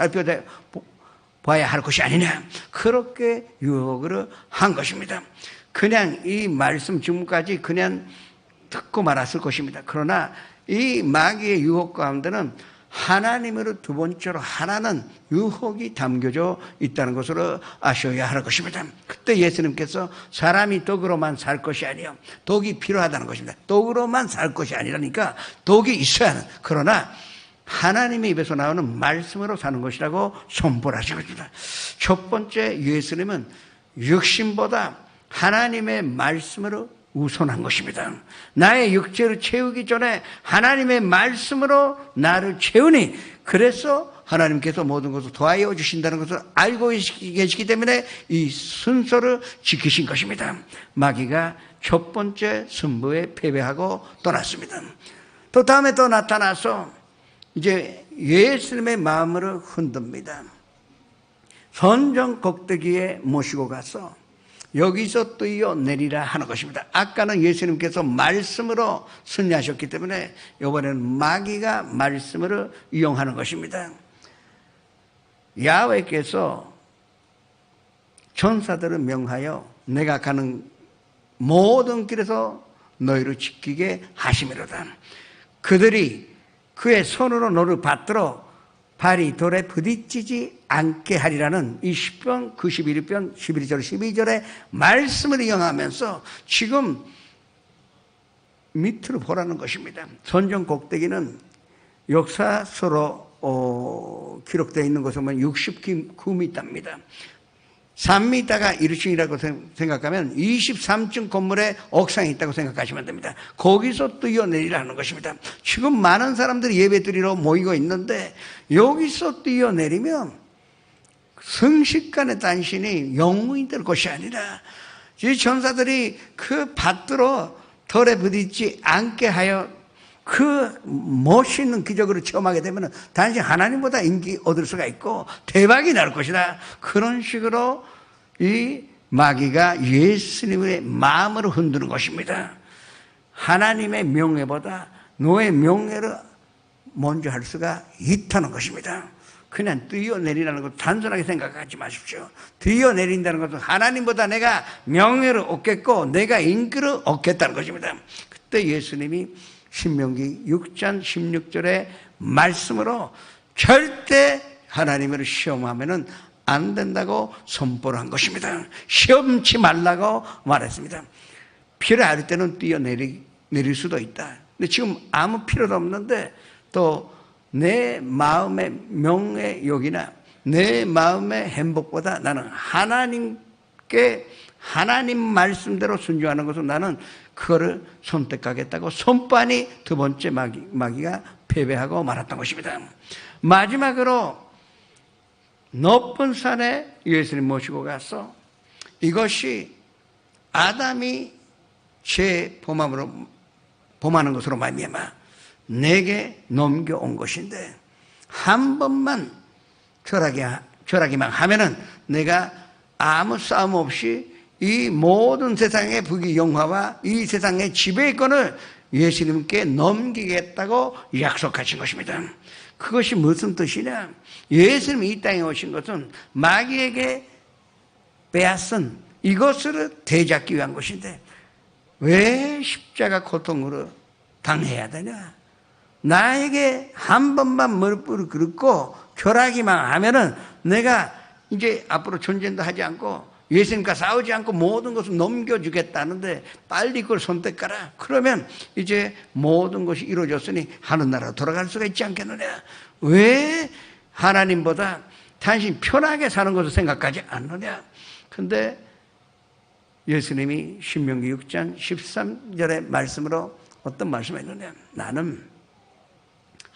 봐야 할 것이 아니냐. 그렇게 유혹을 한 것입니다. 그냥 이 말씀 지금까지 그냥 듣고 말았을 것입니다. 그러나 이 마귀의 유혹 가운데는 하나님으로 두 번째로 하나는 유혹이 담겨져 있다는 것으로 아셔야 할 것입니다. 그때 예수님께서 사람이 떡으로만 살 것이 아니요 독이 필요하다는 것입니다. 떡으로만 살 것이 아니라니까 독이 있어야 하는, 그러나 하나님의 입에서 나오는 말씀으로 사는 것이라고 선포를 하신 것입니다. 첫 번째, 예수님은 육신보다 하나님의 말씀으로 우선한 것입니다. 나의 육체를 채우기 전에 하나님의 말씀으로 나를 채우니, 그래서 하나님께서 모든 것을 도와여 주신다는 것을 알고 계시기 때문에 이 순서를 지키신 것입니다. 마귀가 첫 번째 승부에 패배하고 떠났습니다. 또 다음에 또 나타나서 이제 예수님의 마음을 흔듭니다. 선전 꼭대기에 모시고 가서 여기서 뛰어내리라 하는 것입니다. 아까는 예수님께서 말씀으로 승리하셨기 때문에 이번에는 마귀가 말씀으로 이용하는 것입니다. 야훼께서 천사들을 명하여 내가 가는 모든 길에서 너희를 지키게 하심이로다. 그들이 그의 손으로 너를 받들어 발이 돌에 부딪히지 않게 하리라는 이 시편 91편 11절 12절의 말씀을 이용하면서 지금 밑으로 보라는 것입니다. 선전 꼭대기는 역사서로 기록되어 있는 것을 보면 69m입니다. 3m가 1층이라고 생각하면 23층 건물에 옥상이 있다고 생각하시면 됩니다. 거기서 뛰어내리라는 것입니다. 지금 많은 사람들이 예배드리러 모이고 있는데 여기서 뛰어내리면 순식간에 단신이 영웅이 될 것이 아니라 이 전사들이 그 받들어 덜에 부딪히지 않게 하여 그 멋있는 기적으로 체험하게 되면 단지 하나님보다 인기 얻을 수가 있고 대박이 날 것이다. 그런 식으로 이 마귀가 예수님의 마음을 흔드는 것입니다. 하나님의 명예보다 너의 명예를 먼저 할 수가 있다는 것입니다. 그냥 뛰어내리라는 것 단순하게 생각하지 마십시오. 뛰어내린다는 것은 하나님보다 내가 명예를 얻겠고 내가 인기를 얻겠다는 것입니다. 그때 예수님이 신명기 6장 16절의 말씀으로 절대 하나님을 시험하면 안 된다고 선포를 한 것입니다. 시험치 말라고 말했습니다. 필요할 때는 뛰어내릴 수도 있다. 근데 지금 아무 필요도 없는데 또 내 마음의 명예욕이나 내 마음의 행복보다 나는 하나님께 하나님 말씀대로 순종하는 것은 나는 그거를 선택하겠다고 선포하니 두 번째 마귀가 패배하고 말았던 것입니다. 마지막으로 높은 산에 예수님 모시고 가서 이것이 아담이 죄 범하는 것으로 말미암아 내게 넘겨온 것인데 한 번만 절하기만 하면은 내가 아무 싸움 없이 이 모든 세상의 부귀 영화와 이 세상의 지배권을 예수님께 넘기겠다고 약속하신 것입니다. 그것이 무슨 뜻이냐? 예수님이 이 땅에 오신 것은 마귀에게 빼앗은 이것을 되잡기 위한 것인데 왜 십자가 고통으로 당해야 되냐? 나에게 한 번만 무릎을 꿇고 절하기만 하면은 내가 이제 앞으로 전쟁도 하지 않고 예수님과 싸우지 않고 모든 것을 넘겨주겠다는데 빨리 그걸 선택하라. 그러면 이제 모든 것이 이루어졌으니 하늘나라로 돌아갈 수가 있지 않겠느냐. 왜 하나님보다 당신 편하게 사는 것을 생각하지 않느냐. 근데 예수님이 신명기 6장 13절의 말씀으로 어떤 말씀을 했느냐. 나는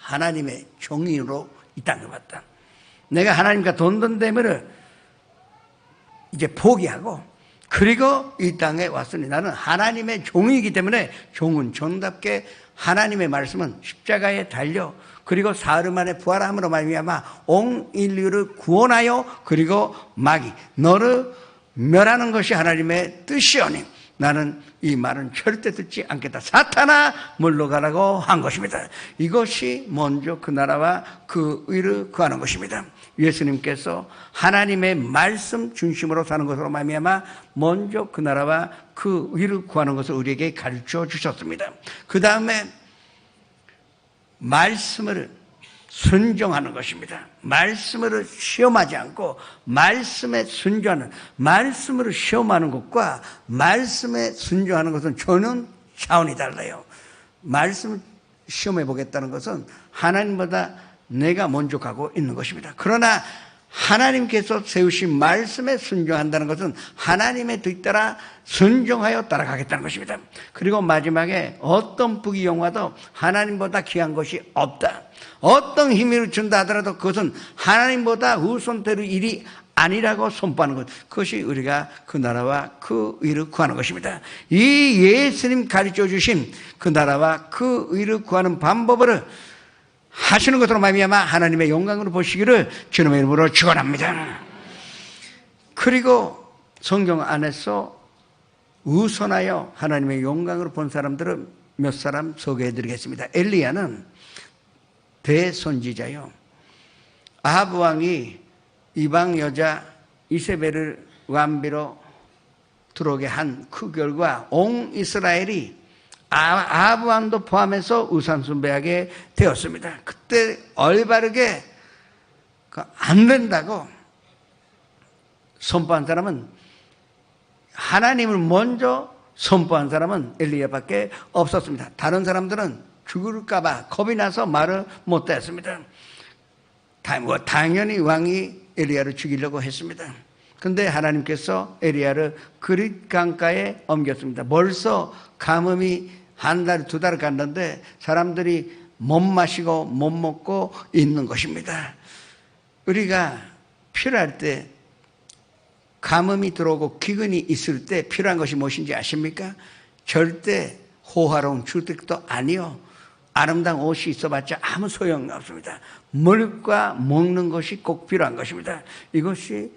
하나님의 종이로 이 땅에 왔다. 내가 하나님과 돈돈대물을 이제 포기하고 그리고 이 땅에 왔으니 나는 하나님의 종이기 때문에 종은 종답게 하나님의 말씀은 십자가에 달려 그리고 사흘 만에 부활함으로 말미암아 온 인류를 구원하여 그리고 마귀 너를 멸하는 것이 하나님의 뜻이오니 나는 이 말은 절대 듣지 않겠다. 사탄아 물러가라고 한 것입니다. 이것이 먼저 그 나라와 그 의를 구하는 것입니다. 예수님께서 하나님의 말씀 중심으로 사는 것으로 말미암아 먼저 그 나라와 그 의를 구하는 것을 우리에게 가르쳐 주셨습니다. 그 다음에 말씀을 순종하는 것입니다. 말씀으로 시험하지 않고 말씀에 순종하는, 말씀으로 시험하는 것과 말씀에 순종하는 것은 전혀 차원이 달라요. 말씀을 시험해 보겠다는 것은 하나님보다 내가 먼저 가고 있는 것입니다. 그러나 하나님께서 세우신 말씀에 순종한다는 것은 하나님의 뒤따라 순종하여 따라가겠다는 것입니다. 그리고 마지막에 어떤 부귀영화도 하나님보다 귀한 것이 없다. 어떤 힘을 준다 하더라도 그것은 하나님보다 우선될 일이 아니라고 선포하는 것. 그것이 우리가 그 나라와 그 의를 구하는 것입니다. 이 예수님 가르쳐 주신 그 나라와 그 의를 구하는 방법을 하시는 것으로 말미암아 하나님의 영광으로 보시기를 주님의 이름으로 축원합니다. 그리고 성경 안에서 우선하여 하나님의 영광으로 본 사람들은 몇 사람 소개해 드리겠습니다. 엘리야는 대선지자요. 아합 왕이 이방 여자 이세벨을 왕비로 들어오게 한 그 결과 온 이스라엘이 아합 왕도 포함해서 우상숭배하게 되었습니다. 그때 올바르게 안 된다고 선포한 사람은, 하나님을 먼저 선포한 사람은 엘리야밖에 없었습니다. 다른 사람들은 죽을까 봐 겁이 나서 말을 못했습니다. 당연히 왕이 엘리야를 죽이려고 했습니다. 그런데 하나님께서 엘리야를 그릿 강가에 옮겼습니다. 벌써 가뭄이 한 달, 두 달 갔는데 사람들이 못 마시고 못 먹고 있는 것입니다. 우리가 필요할 때, 가뭄이 들어오고 기근이 있을 때 필요한 것이 무엇인지 아십니까? 절대 호화로운 주택도 아니요, 아름다운 옷이 있어봤자 아무 소용이 없습니다. 물과 먹는 것이 꼭 필요한 것입니다. 이것이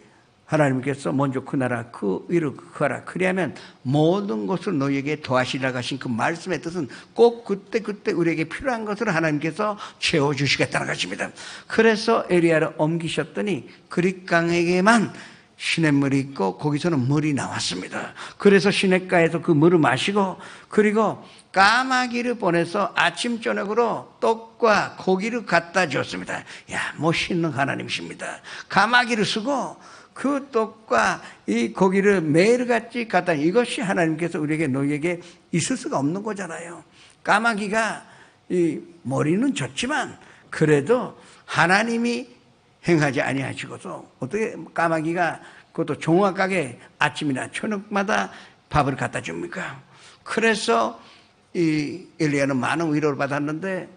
하나님께서 먼저 그 나라 그 의를 구하라. 그리하면 모든 것을 너희에게 더하시라고 하신 그 말씀의 뜻은 꼭 그때 우리에게 필요한 것을 하나님께서 채워주시겠다는 것입니다. 그래서 엘리야를 옮기셨더니 그릿강에게만 시냇물이 있고 거기서는 물이 나왔습니다. 그래서 시냇가에서 그 물을 마시고, 그리고 까마귀를 보내서 아침 저녁으로 떡과 고기를 갖다 줬습니다. 야, 멋있는 하나님이십니다. 까마귀를 쓰고 그 떡과 이 고기를 매일같이 갖다, 이것이 하나님께서 우리에게 너희에게 있을 수가 없는 거잖아요. 까마귀가 이 머리는 좋지만 그래도 하나님이 행하지 아니하시고서 어떻게 까마귀가 그것도 정확하게 아침이나 저녁마다 밥을 갖다 줍니까? 그래서 이 엘리야는 많은 위로를 받았는데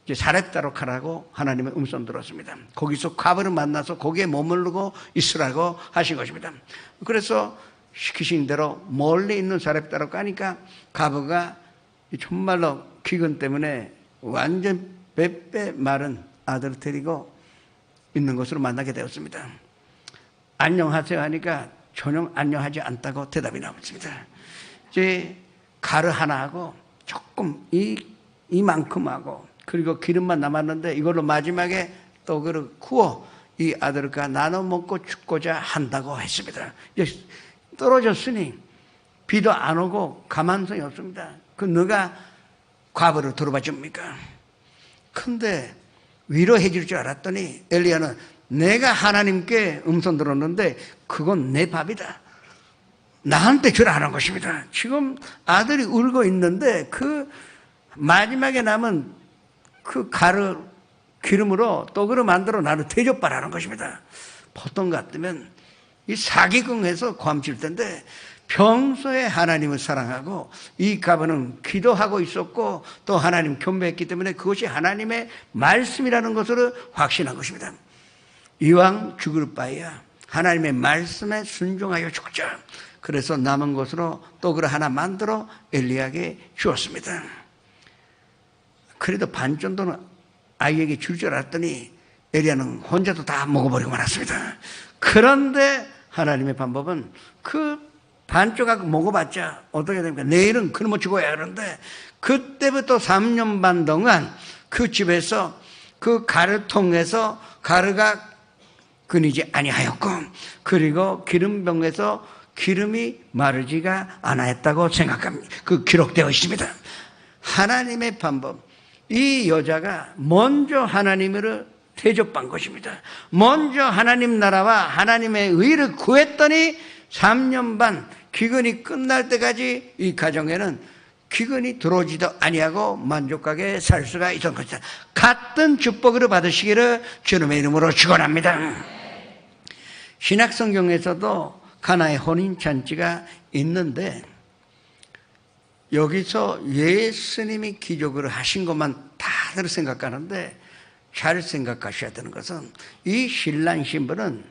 이제 사렙다로 가라고 하나님의 음성 들었습니다. 거기서 과부를 만나서 거기에 머무르고 있으라고 하신 것입니다. 그래서 시키신 대로 멀리 있는 사렙다로 가니까 과부가 정말로 기근 때문에 완전 빼빼 마른 아들을 데리고 있는 것으로 만나게 되었습니다. 안녕하세요 하니까 전혀 안녕하지 않다고 대답이 나왔습니다. 이제 가루 하나 하고 조금 이만큼 하고 그리고 기름만 남았는데 이걸로 마지막에 떡을 구워 이 아들과 나눠 먹고 죽고자 한다고 했습니다. 이제 떨어졌으니 비도 안 오고 가만성이 없습니다. 그 누가 과부를 돌봐 줍니까? 근데 위로해 줄 줄 알았더니 엘리야는 내가 하나님께 음성 들었는데 그건 내 밥이다. 나한테 주라는 것입니다. 지금 아들이 울고 있는데 그 마지막에 남은 그 가루 기름으로 떡으로 만들어 나를 대접하라는 것입니다. 보통 같으면 이 사기꾼해서 고함칠 텐데 평소에 하나님을 사랑하고 이 가부는 기도하고 있었고 또 하나님 경배했기 때문에 그것이 하나님의 말씀이라는 것을 확신한 것입니다. 이왕 죽을 바에야 하나님의 말씀에 순종하여 죽자. 그래서 남은 것으로 떡을 하나 만들어 엘리야에게 주었습니다. 그래도 반 정도는 아이에게 줄 줄 알았더니 엘리야는 혼자도 다 먹어버리고 말았습니다. 그런데 하나님의 방법은 그 반 조각 먹어봤자 어떻게 됩니까? 내일은 그놈을 죽어야 하는데, 그때부터 3년 반 동안 그 집에서 그 가루통에서 가루가 끊이지 아니하였고, 그리고 기름병에서 기름이 마르지가 않았다고 생각합니다. 그 기록되어 있습니다. 하나님의 방법. 이 여자가 먼저 하나님을 대접한 것입니다. 먼저 하나님 나라와 하나님의 의를 구했더니 3년 반 기근이 끝날 때까지 이 가정에는 기근이 들어오지도 아니하고 만족하게 살 수가 있었던 것이다. 같은 축복을 받으시기를 주님의 이름으로 축원합니다. 신약성경에서도 가나의 혼인잔치가 있는데, 여기서 예수님이 기적을 하신 것만 다들 생각하는데, 잘 생각하셔야 되는 것은 이 신랑 신부는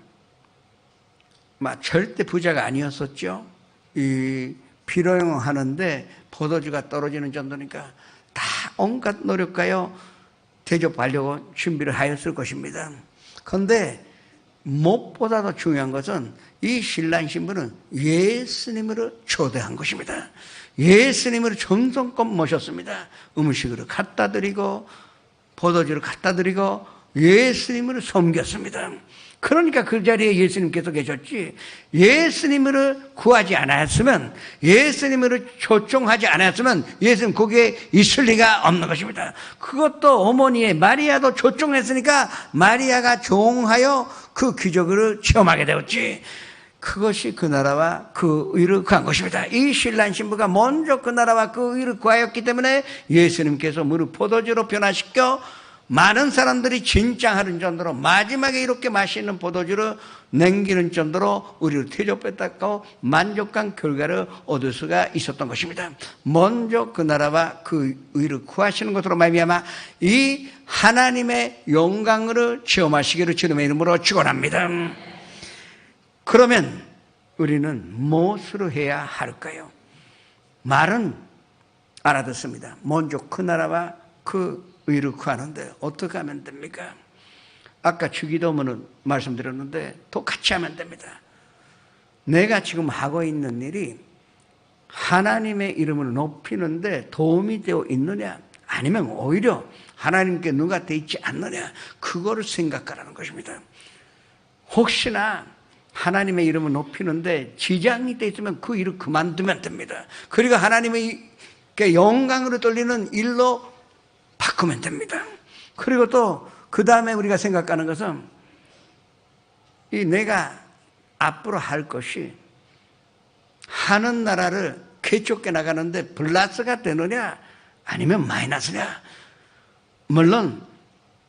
절대 부자가 아니었었죠. 이 비료용하는데 포도주가 떨어지는 정도니까 다 온갖 노력하여 대접하려고 준비를 하였을 것입니다. 그런데 무엇보다도 중요한 것은 이 신랑 신부는 예수님을 초대한 것입니다. 예수님을 정성껏 모셨습니다. 음식을 갖다 드리고 포도주를 갖다 드리고 예수님을 섬겼습니다. 그러니까 그 자리에 예수님께서 계셨지, 예수님을 구하지 않았으면, 예수님을 초청하지 않았으면 예수님 거기에 있을 리가 없는 것입니다. 그것도 어머니의 마리아도 초청했으니까 마리아가 종하여 그 기적을 체험하게 되었지. 그것이 그 나라와 그 의를 구한 것입니다. 이 신랑 신부가 먼저 그 나라와 그 의를 구하였기 때문에 예수님께서 물을 포도주로 변화시켜 많은 사람들이 진짜하는 정도로, 마지막에 이렇게 맛있는 포도주를 남기는 정도로 우리를 대접했다고 만족한 결과를 얻을 수가 있었던 것입니다. 먼저 그 나라와 그 의를 구하시는 것으로 말미암아 이 하나님의 영광을 체험하시기를 주님의 이름으로 축원합니다. 그러면 우리는 무엇으로 해야 할까요? 말은 알아듣습니다. 먼저 그 나라와 그 의를 구하는데 어떻게 하면 됩니까? 아까 주기도문은 말씀드렸는데 똑같이 하면 됩니다. 내가 지금 하고 있는 일이 하나님의 이름을 높이는데 도움이 되어 있느냐, 아니면 오히려 하나님께 누가 돼 있지 않느냐, 그거를 생각하라는 것입니다. 혹시나 하나님의 이름을 높이는데 지장이 돼 있으면 그 일을 그만두면 됩니다. 그리고 하나님의 영광으로 돌리는 일로 바꾸면 됩니다. 그리고 또 그 다음에 우리가 생각하는 것은 이 내가 앞으로 할 것이 하는 나라를 개쫓겨 나가는데 플러스가 되느냐 아니면 마이너스냐. 물론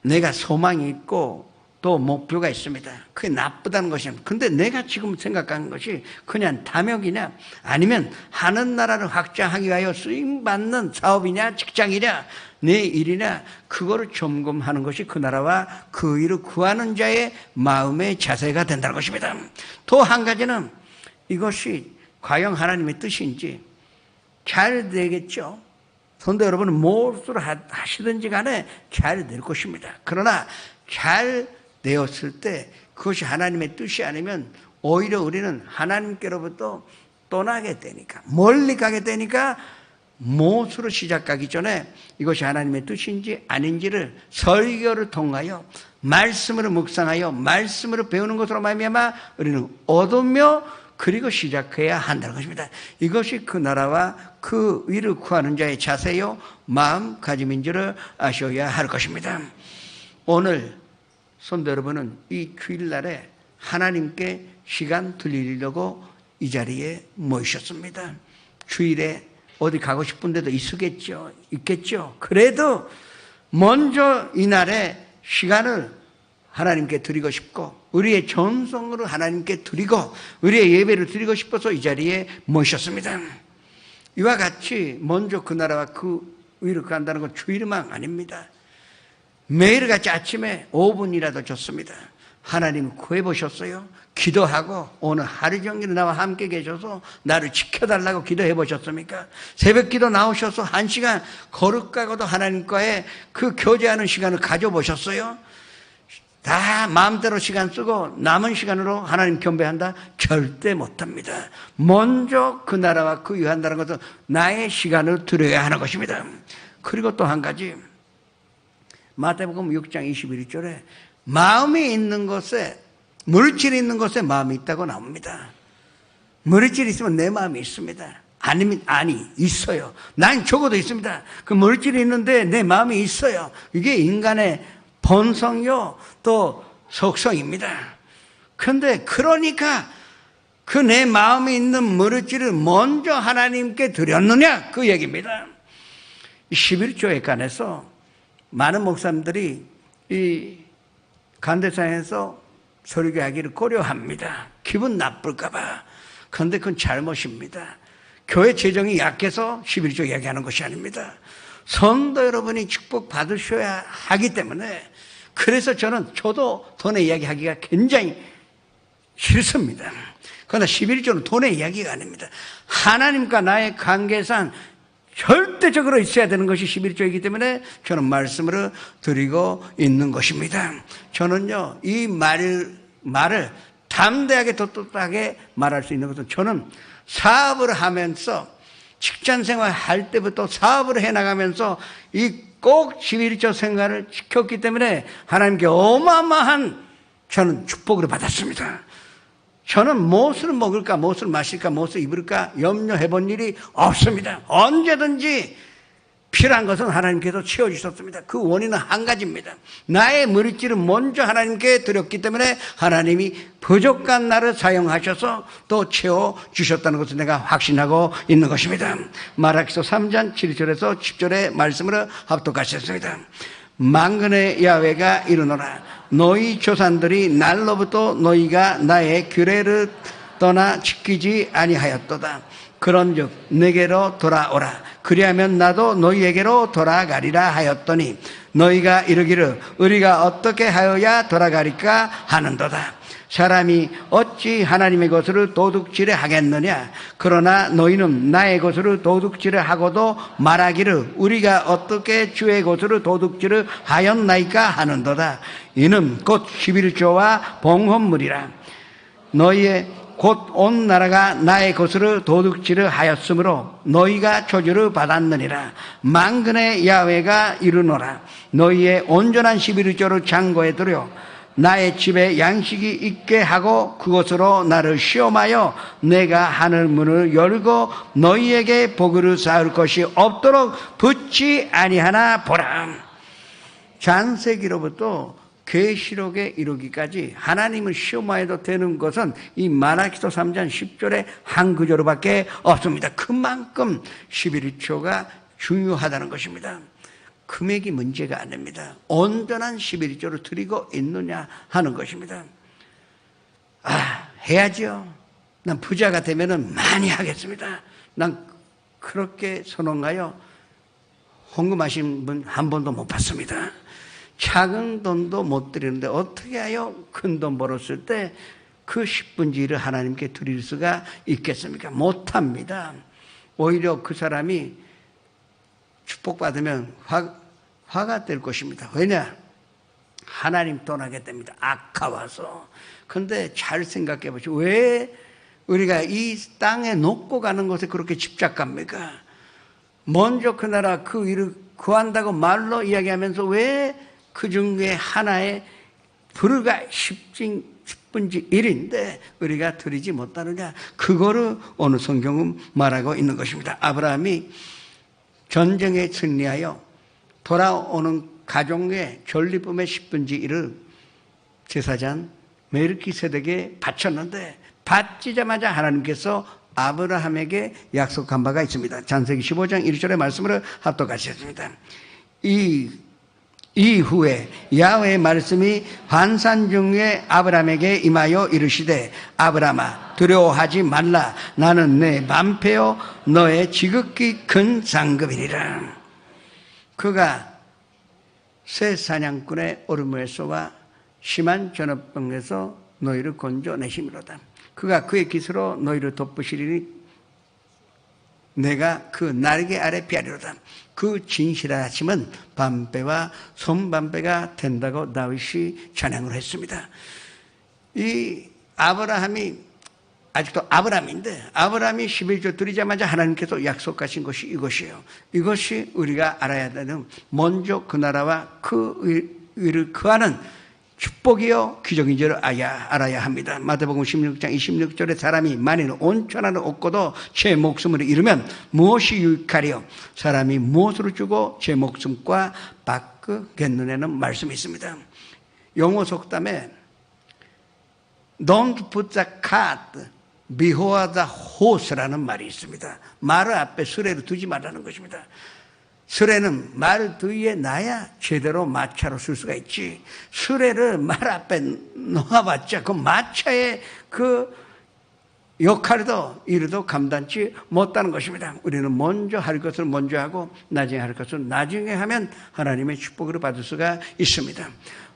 내가 소망이 있고 또 목표가 있습니다. 그게 나쁘다는 것이 아닙니다. 근데 내가 지금 생각하는 것이 그냥 탐욕이냐 아니면 하는 나라를 확장하기 위하여 쓰임받는 사업이냐 직장이냐 내 일이냐, 그거를 점검하는 것이 그 나라와 그 일을 구하는 자의 마음의 자세가 된다는 것입니다. 또 한 가지는 이것이 과연 하나님의 뜻인지 잘 되겠죠. 성도 여러분은 무엇으로 하시든지 간에 잘 될 것입니다. 그러나 잘 되었을 때 그것이 하나님의 뜻이 아니면 오히려 우리는 하나님께로부터 떠나게 되니까, 멀리 가게 되니까 무엇으로 시작하기 전에 이것이 하나님의 뜻인지 아닌지를 설교를 통하여 말씀으로 묵상하여 말씀으로 배우는 것으로 말미암아 우리는 얻으며 그리고 시작해야 한다는 것입니다. 이것이 그 나라와 그 의를 구하는 자의 자세요 마음가짐인 줄을 아셔야 할 것입니다. 오늘 성도 여러분은 이 주일날에 하나님께 시간 드리려고 이 자리에 모이셨습니다. 주일에 어디 가고 싶은 데도 있겠죠. 그래도 먼저 이날에 시간을 하나님께 드리고 싶고 우리의 전성으로 하나님께 드리고 우리의 예배를 드리고 싶어서 이 자리에 모셨습니다. 이와 같이 먼저 그 나라와 그 의를 구한다는 건 주일만 아닙니다. 매일같이 아침에 5분이라도 좋습니다. 하나님 구해보셨어요? 기도하고 오늘 하루 종일 나와 함께 계셔서 나를 지켜달라고 기도해 보셨습니까? 새벽 기도 나오셔서 1시간 거룩하고도 하나님과의 그 교제하는 시간을 가져보셨어요? 다 마음대로 시간 쓰고 남은 시간으로 하나님 경배한다? 절대 못합니다. 먼저 그 나라와 그 위한다는 것은 나의 시간을 드려야 하는 것입니다. 그리고 또 한 가지, 마태복음 6장 21절에 마음이 있는 곳에, 물질이 있는 곳에 마음이 있다고 나옵니다. 물질이 있으면 내 마음이 있습니다. 아니, 있어요. 난 적어도 있습니다. 그 물질이 있는데 내 마음이 있어요. 이게 인간의 본성이요, 또 속성입니다. 그런데 그러니까 그 내 마음에 있는 물질을 먼저 하나님께 드렸느냐, 그 얘기입니다. 11조에 관해서 많은 목사님들이 이 간대상에서 설교하기를 고려합니다. 기분 나쁠까봐. 그런데 그건 잘못입니다. 교회 재정이 약해서 11조 이야기하는 것이 아닙니다. 성도 여러분이 축복 받으셔야 하기 때문에, 그래서 저도 돈의 이야기하기가 굉장히 싫습니다. 그러나 11조는 돈의 이야기가 아닙니다. 하나님과 나의 관계상 절대적으로 있어야 되는 것이 11조이기 때문에 저는 말씀을 드리고 있는 것입니다. 저는요, 이 말을 담대하게 떳떳하게 말할 수 있는 것은, 저는 사업을 하면서, 직장 생활 할 때부터 사업을 해나가면서 꼭 11조 생활을 지켰기 때문에 하나님께 어마어마한 저는 축복을 받았습니다. 저는 무엇을 먹을까, 무엇을 마실까, 무엇을 입을까 염려해 본 일이 없습니다. 언제든지 필요한 것은 하나님께서 채워주셨습니다. 그 원인은 한 가지입니다. 나의 물질을 먼저 하나님께 드렸기 때문에 하나님이 부족한 나를 사용하셔서 또 채워주셨다는 것을 내가 확신하고 있는 것입니다. 말라기서 3장 7절에서 10절의 말씀으로 합독하셨습니다. 만군의 야훼가 이르노라. 너희 조상들이 날로부터 너희가 나의 규례를 떠나 지키지 아니하였도다. 그런즉 내게로 돌아오라. 그리하면 나도 너희에게로 돌아가리라 하였더니 너희가 이르기를 우리가 어떻게 하여야 돌아가리까 하는도다. 사람이 어찌 하나님의 것을 도둑질을 하겠느냐. 그러나 너희는 나의 것을 도둑질을 하고도 말하기를 우리가 어떻게 주의 것을 도둑질을 하였나이까 하는도다. 이는 곧 11조와 봉헌물이라. 너희의 곧 온 나라가 나의 것을 도둑질을 하였으므로 너희가 저주를 받았느니라. 만군의 야훼가 이르노라. 너희의 온전한 11조를 창고에 들여 나의 집에 양식이 있게 하고 그것으로 나를 시험하여 내가 하늘 문을 열고 너희에게 복을 쌓을 것이 없도록 붙지 아니하나 보라. 창세기로부터 계시록에 이르기까지 하나님을 시험하여도 되는 것은 이 말라기서 3장 10절의 한 구절로밖에 없습니다. 그만큼 11조가 중요하다는 것입니다. 금액이 문제가 아닙니다. 온전한 11조를 드리고 있느냐 하는 것입니다. 해야죠. 난 부자가 되면은 많이 하겠습니다. 난 그렇게 선언하여 헌금하신 분 한 번도 못 봤습니다. 작은 돈도 못 드리는데 어떻게 하여 큰 돈 벌었을 때 그 10분의 1을 하나님께 드릴 수가 있겠습니까? 못합니다. 오히려 그 사람이 축복받으면 화가 될 것입니다. 왜냐? 하나님 떠나게 됩니다. 아까워서. 그런데 잘 생각해 보시오. 왜 우리가 이 땅에 놓고 가는 것에 그렇게 집착합니까? 먼저 그 나라 그 일을 구한다고 말로 이야기하면서 왜 그 중에 하나의 불과 10분의 1인데 우리가 드리지 못하느냐. 그거를 어느 성경은 말하고 있는 것입니다. 아브라함이 전쟁에 승리하여 돌아오는 가족의 전리품의 10분의 1을 제사장 멜기세덱에게 바쳤는데 바치자마자 하나님께서 아브라함에게 약속한 바가 있습니다. 창세기 15장 1절의 말씀을 합독하셨습니다. 이후에 야훼의 말씀이 환산 중에 아브라함에게 임하여 이르시되 아브라함아 두려워하지 말라. 나는 내 만패요 너의 지극히 큰 상급이니라. 그가 새 사냥꾼의 오르므에서와 심한 전염병에서 너희를 건져내심이로다. 그가 그의 기스로 너희를 덮으시리니 내가 그 날개 아래 피하리로다. 그 진실하심은 밤배와 손밤배가 된다고 다윗이 찬양을 했습니다. 이 아브라함이 아직도 아브라함인데 아브라함이 11조 드리자마자 하나님께서 약속하신 것이 이것이에요. 이것이 우리가 알아야 되는 먼저 그 나라와 그 의를 구하는 축복이요 기적인 줄 알아야 합니다. 마태복음 16장 26절에 사람이 만일 온천하는 얻고도 제 목숨을 잃으면 무엇이 유익하리요? 사람이 무엇으로 주고 제 목숨과 바꾸겠느냐는 말씀이 있습니다. 영어 속담에 Don't put the cart before the horse라는 말이 있습니다. 말 앞에 수레를 두지 말라는 것입니다. 수레는 말 뒤에 놔야 제대로 마차로 쓸 수가 있지. 수레를 말 앞에 놓아봤자 그 마차의 그 역할도 이르도 감당치 못하는 것입니다. 우리는 먼저 할 것을 먼저 하고 나중에 할 것을 나중에 하면 하나님의 축복을 받을 수가 있습니다.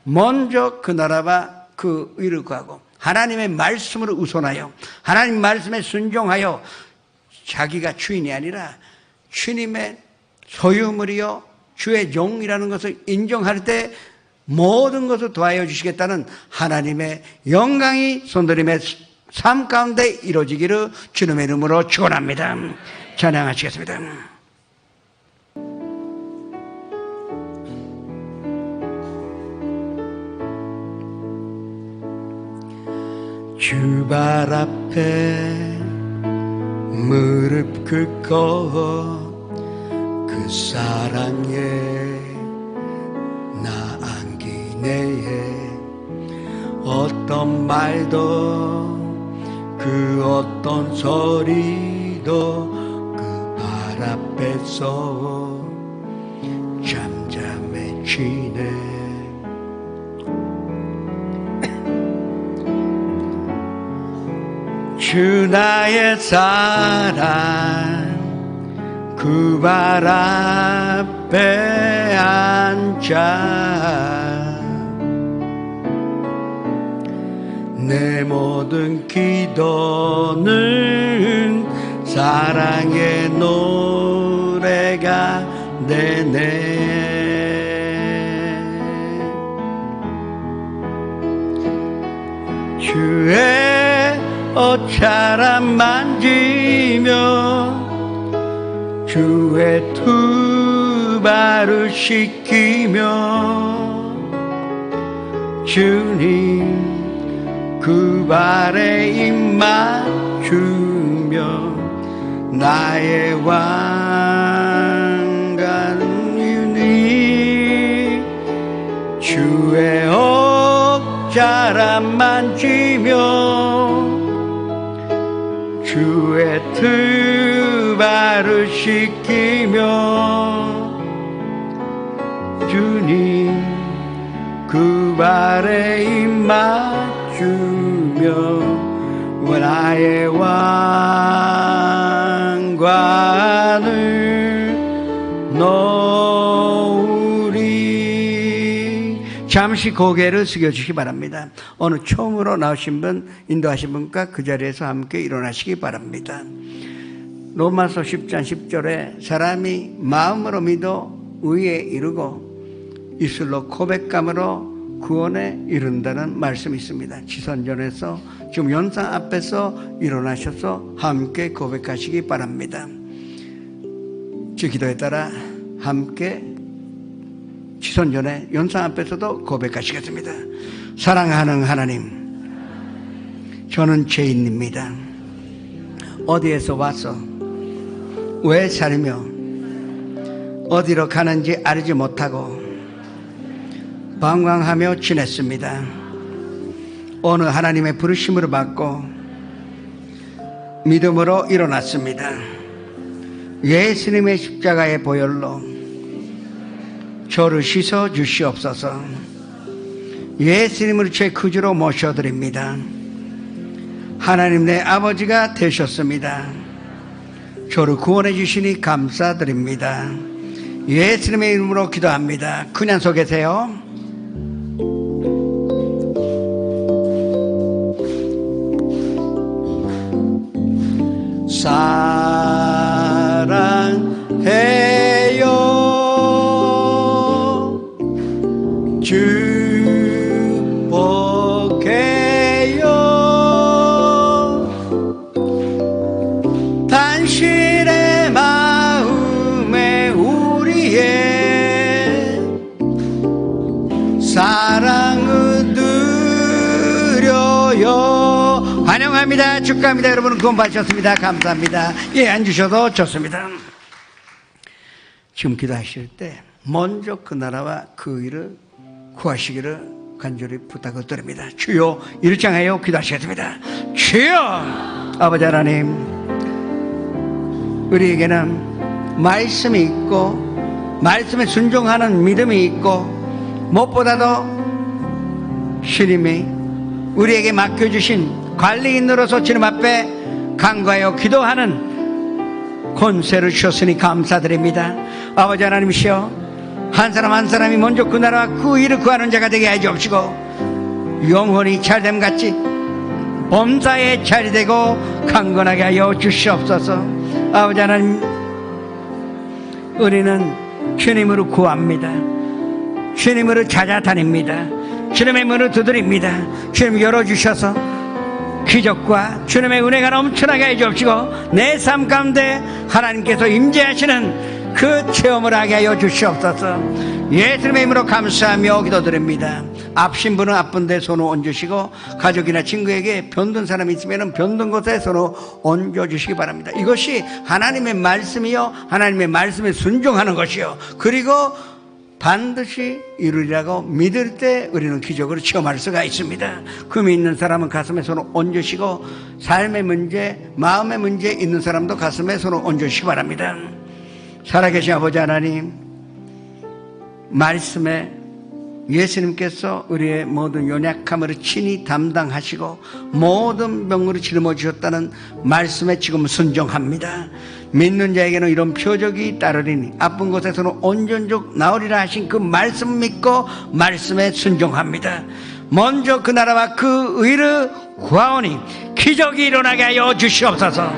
먼저 그 나라와 그 의를 구하고 하나님의 말씀을 우선하여 하나님 말씀에 순종하여 자기가 주인이 아니라 주님의 소유물이요 주의 종이라는 것을 인정할 때 모든 것을 도와여 주시겠다는 하나님의 영광이 손들림의 삶 가운데 이루어지기를 주님의 이름으로 축원합니다. 찬양하시겠습니다. 주 발 앞에 무릎 꿇고 그 사랑에 나 안기네. 어떤 말도 그 어떤 소리도 그 발 앞에서 잠잠해지네. 주 나의 사랑 그 발 앞에 앉아 내 모든 기도는 사랑의 노래가 되네. 주의 옷자락 만지며 주의 두 발을 씻기며 주님 그 발에 입 맞추며 나의 왕관이니 주의 옷자락 만지며 주의 두 발을 씻기며 주님 그 발에 입 맞추며 나의 왕관을 놓으리. 잠시 고개를 숙여주시기 바랍니다. 오늘 처음으로 나오신 분, 인도하신 분과 그 자리에서 함께 일어나시기 바랍니다. 로마서 10장 10절에 사람이 마음으로 믿어 의에 이르고 입술로 고백함으로 구원에 이른다는 말씀이 있습니다. 지선전에서 지금 연상 앞에서 일어나셔서 함께 고백하시기 바랍니다. 주 기도에 따라 함께 지선전에 연상 앞에서도 고백하시겠습니다. 사랑하는 하나님, 저는 죄인입니다. 어디에서 와서 왜 살며 어디로 가는지 알지 못하고 방황하며 지냈습니다. 오늘 하나님의 부르심을 받고 믿음으로 일어났습니다. 예수님의 십자가의 보혈로 저를 씻어 주시옵소서. 예수님을 제 구주로 모셔드립니다. 하나님 내 아버지가 되셨습니다. 저를 구원해 주시니 감사드립니다. 예수님의 이름으로 기도합니다. 그냥 서 계세요. 사랑하는 당신의 마음에 우리의 사랑을 드려요. 환영합니다. 축하합니다. 여러분 구원 받으셨습니다. 감사합니다. 예, 앉으셔도 좋습니다. 지금 기도하실 때 먼저 그 나라와 그 일을 구하시기를 간절히 부탁을 드립니다. 주여, 일장하여 기도하시겠습니다. 주여, 아버지 하나님, 우리에게는 말씀이 있고 말씀에 순종하는 믿음이 있고 무엇보다도 주님이 우리에게 맡겨주신 관리인으로서 주님 앞에 간구하여 기도하는 권세를 주셨으니 감사드립니다. 아버지 하나님이시여, 한 사람 한 사람이 먼저 그 나라와 그 일을 구하는 자가 되게 하여 주옵시고 영혼이 잘됨같이 범사에 자리되고 강건하게 하여 주시옵소서. 아버지 하나님, 우리는 주님으로 구합니다. 주님으로 찾아다닙니다. 주님의 문을 두드립니다. 주님 열어주셔서 기적과 주님의 은혜가 넘쳐나게 해주옵시고 내 삶 가운데 하나님께서 임재하시는 그 체험을 하게 하여 주시옵소서. 예수님의 이름으로 감사하며 기도드립니다. 아프신 분은 아픈 데 손을 얹으시고 가족이나 친구에게 병든 사람이 있으면 병든 곳에 손을 얹어주시기 바랍니다. 이것이 하나님의 말씀이요, 하나님의 말씀에 순종하는 것이요, 그리고 반드시 이루리라고 믿을 때 우리는 기적으로 체험할 수가 있습니다. 금이 있는 사람은 가슴에 손을 얹으시고 삶의 문제, 마음의 문제 있는 사람도 가슴에 손을 얹으시기 바랍니다. 살아계신 아버지 하나님, 말씀에 예수님께서 우리의 모든 연약함을 친히 담당하시고 모든 병으로 짊어 주셨다는 말씀에 지금 순종합니다. 믿는 자에게는 이런 표적이 따르리니 아픈 곳에서는 온전적 나으리라 하신 그 말씀 믿고 말씀에 순종합니다. 먼저 그 나라와 그 의를 구하오니 기적이 일어나게 하여 주시옵소서.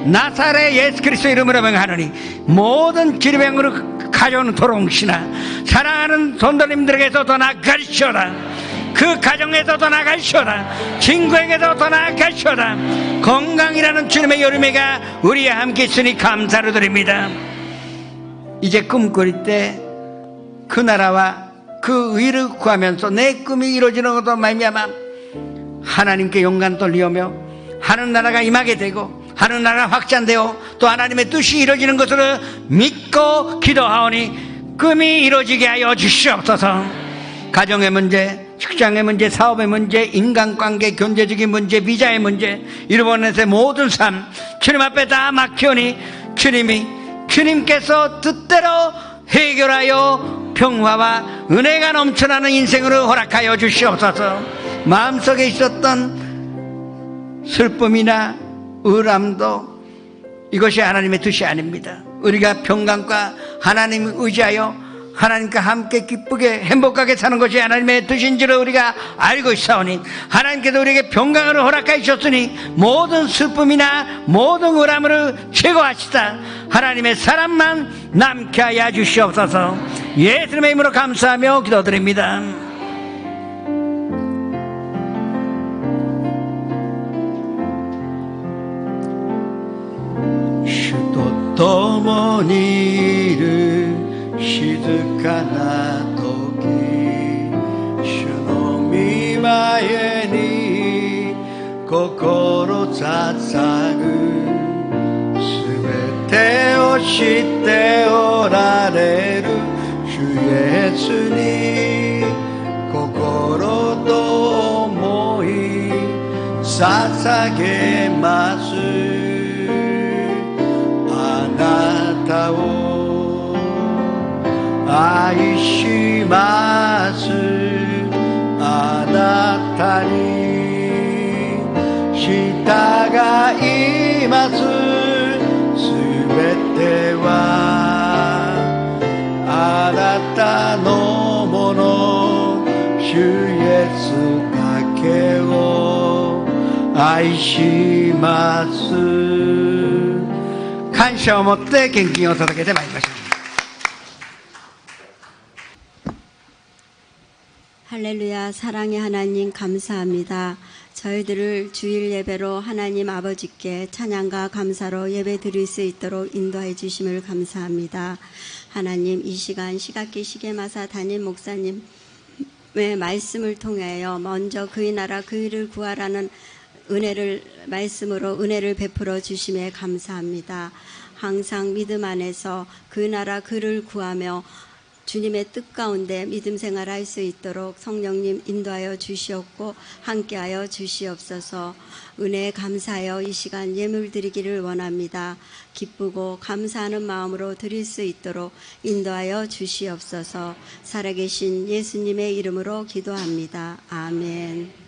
나사렛 예수 그리스도 이름으로 명하노니 모든 질병으로 가져오는 도롱신아, 사랑하는 손들님들에게서 더 나아가시오라. 그 가정에서 더 나아가시오라. 친구에게서 더 나아가시오라. 건강이라는 주님의 여름이가 우리와 함께 있으니 감사를 드립니다. 이제 꿈꾸릴 때 그 나라와 그 의를 구하면서 내 꿈이 이루어지는 것도 말미암아 하나님께 영광 돌리오며 하는 나라가 임하게 되고 하는 나라가 확장되어 또 하나님의 뜻이 이루어지는 것을 믿고 기도하오니 꿈이 이루어지게 하여 주시옵소서. 가정의 문제, 직장의 문제, 사업의 문제, 인간관계, 경제적인 문제, 비자의 문제, 일본에서의 모든 삶 주님 앞에 다 맡기오니 주님께서 뜻대로 해결하여 평화와 은혜가 넘쳐나는 인생으로 허락하여 주시옵소서. 마음속에 있었던 슬픔이나 우울함도 이것이 하나님의 뜻이 아닙니다. 우리가 평강과 하나님을 의지하여 하나님과 함께 기쁘게 행복하게 사는 것이 하나님의 뜻인지를 우리가 알고 있사오니 하나님께서 우리에게 평강을 허락하여 주셨으니 모든 슬픔이나 모든 우울함을 제거하시다 하나님의 사랑만 남게 하여 주시옵소서. 예수님의 이름으로 감사하며 기도드립니다. 共にいる静かな時、主の御前に心捧ぐ、すべてを知っておられる主イエスに心と思い捧げます。あなたを愛します。あなたに従います。すべてはあなたのもの、主イエスだけを愛します。感謝を持って献金を届けてまいりましょう。 할렐루야. 사랑의 하나님 감사합니다. 저희들을 주일 예배로 하나님 아버지께 찬양과 감사로 예배 드릴 수 있도록 인도해 주심을 감사합니다. 하나님, 이 시간 시각기 시계마사 담임 목사님의 말씀을 통하여 먼저 그의 나라 그의를 구하라는 말씀으로 은혜를 베풀어 주심에 감사합니다. 항상 믿음 안에서 그 나라 그를 구하며 주님의 뜻 가운데 믿음 생활할 수 있도록 성령님 인도하여 주시옵고 함께하여 주시옵소서. 은혜에 감사하여 이 시간 예물 드리기를 원합니다. 기쁘고 감사하는 마음으로 드릴 수 있도록 인도하여 주시옵소서. 살아계신 예수님의 이름으로 기도합니다. 아멘.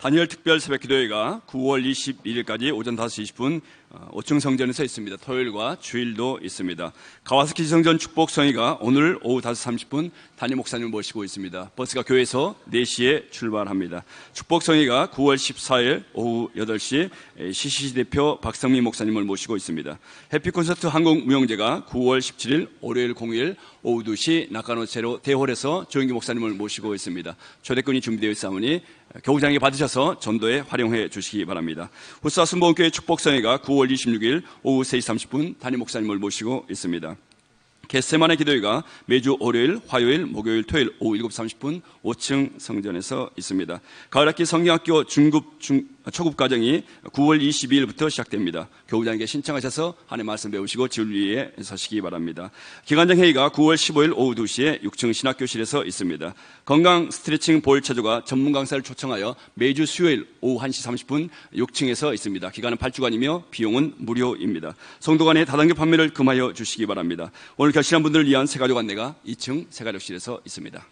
다니엘 특별 새벽기도회가 9월 21일까지 오전 5시 20분 5층 성전에서 있습니다. 토요일과 주일도 있습니다. 가와사키 지성전 축복성회가 오늘 오후 5시 30분 담임 목사님을 모시고 있습니다. 버스가 교회에서 4시에 출발합니다. 축복성회가 9월 14일 오후 8시 CCC 대표 박성민 목사님을 모시고 있습니다. 해피콘서트 한국무용제가 9월 17일 월요일 공휴일 오후 2시 나카노체로 대홀에서 조영기 목사님을 모시고 있습니다. 초대권이 준비되어 있사오니 교구장에 받으셔서 전도에 활용해 주시기 바랍니다. 후사 순복음교회 축복성회가 9월 26일 오후 3시 30분 담임 목사님을 모시고 있습니다. 겟세마네 기도회가 매주 월요일, 화요일, 목요일, 토요일 오후 7시 30분 5층 성전에서 있습니다. 가을학기 성경학교 초급 과정이 9월 22일부터 시작됩니다. 교우장에게 신청하셔서 한 해 말씀 배우시고 진리에 서시기 바랍니다. 기간장 회의가 9월 15일 오후 2시에 6층 신학교실에서 있습니다. 건강 스트레칭 볼 체조가 전문 강사를 초청하여 매주 수요일 오후 1시 30분 6층에서 있습니다. 기간은 8주간이며 비용은 무료입니다. 성도 간의 다단계 판매를 금하여 주시기 바랍니다. 오늘 결실한 분들을 위한 새가족 안내가 2층 새가족실에서 있습니다.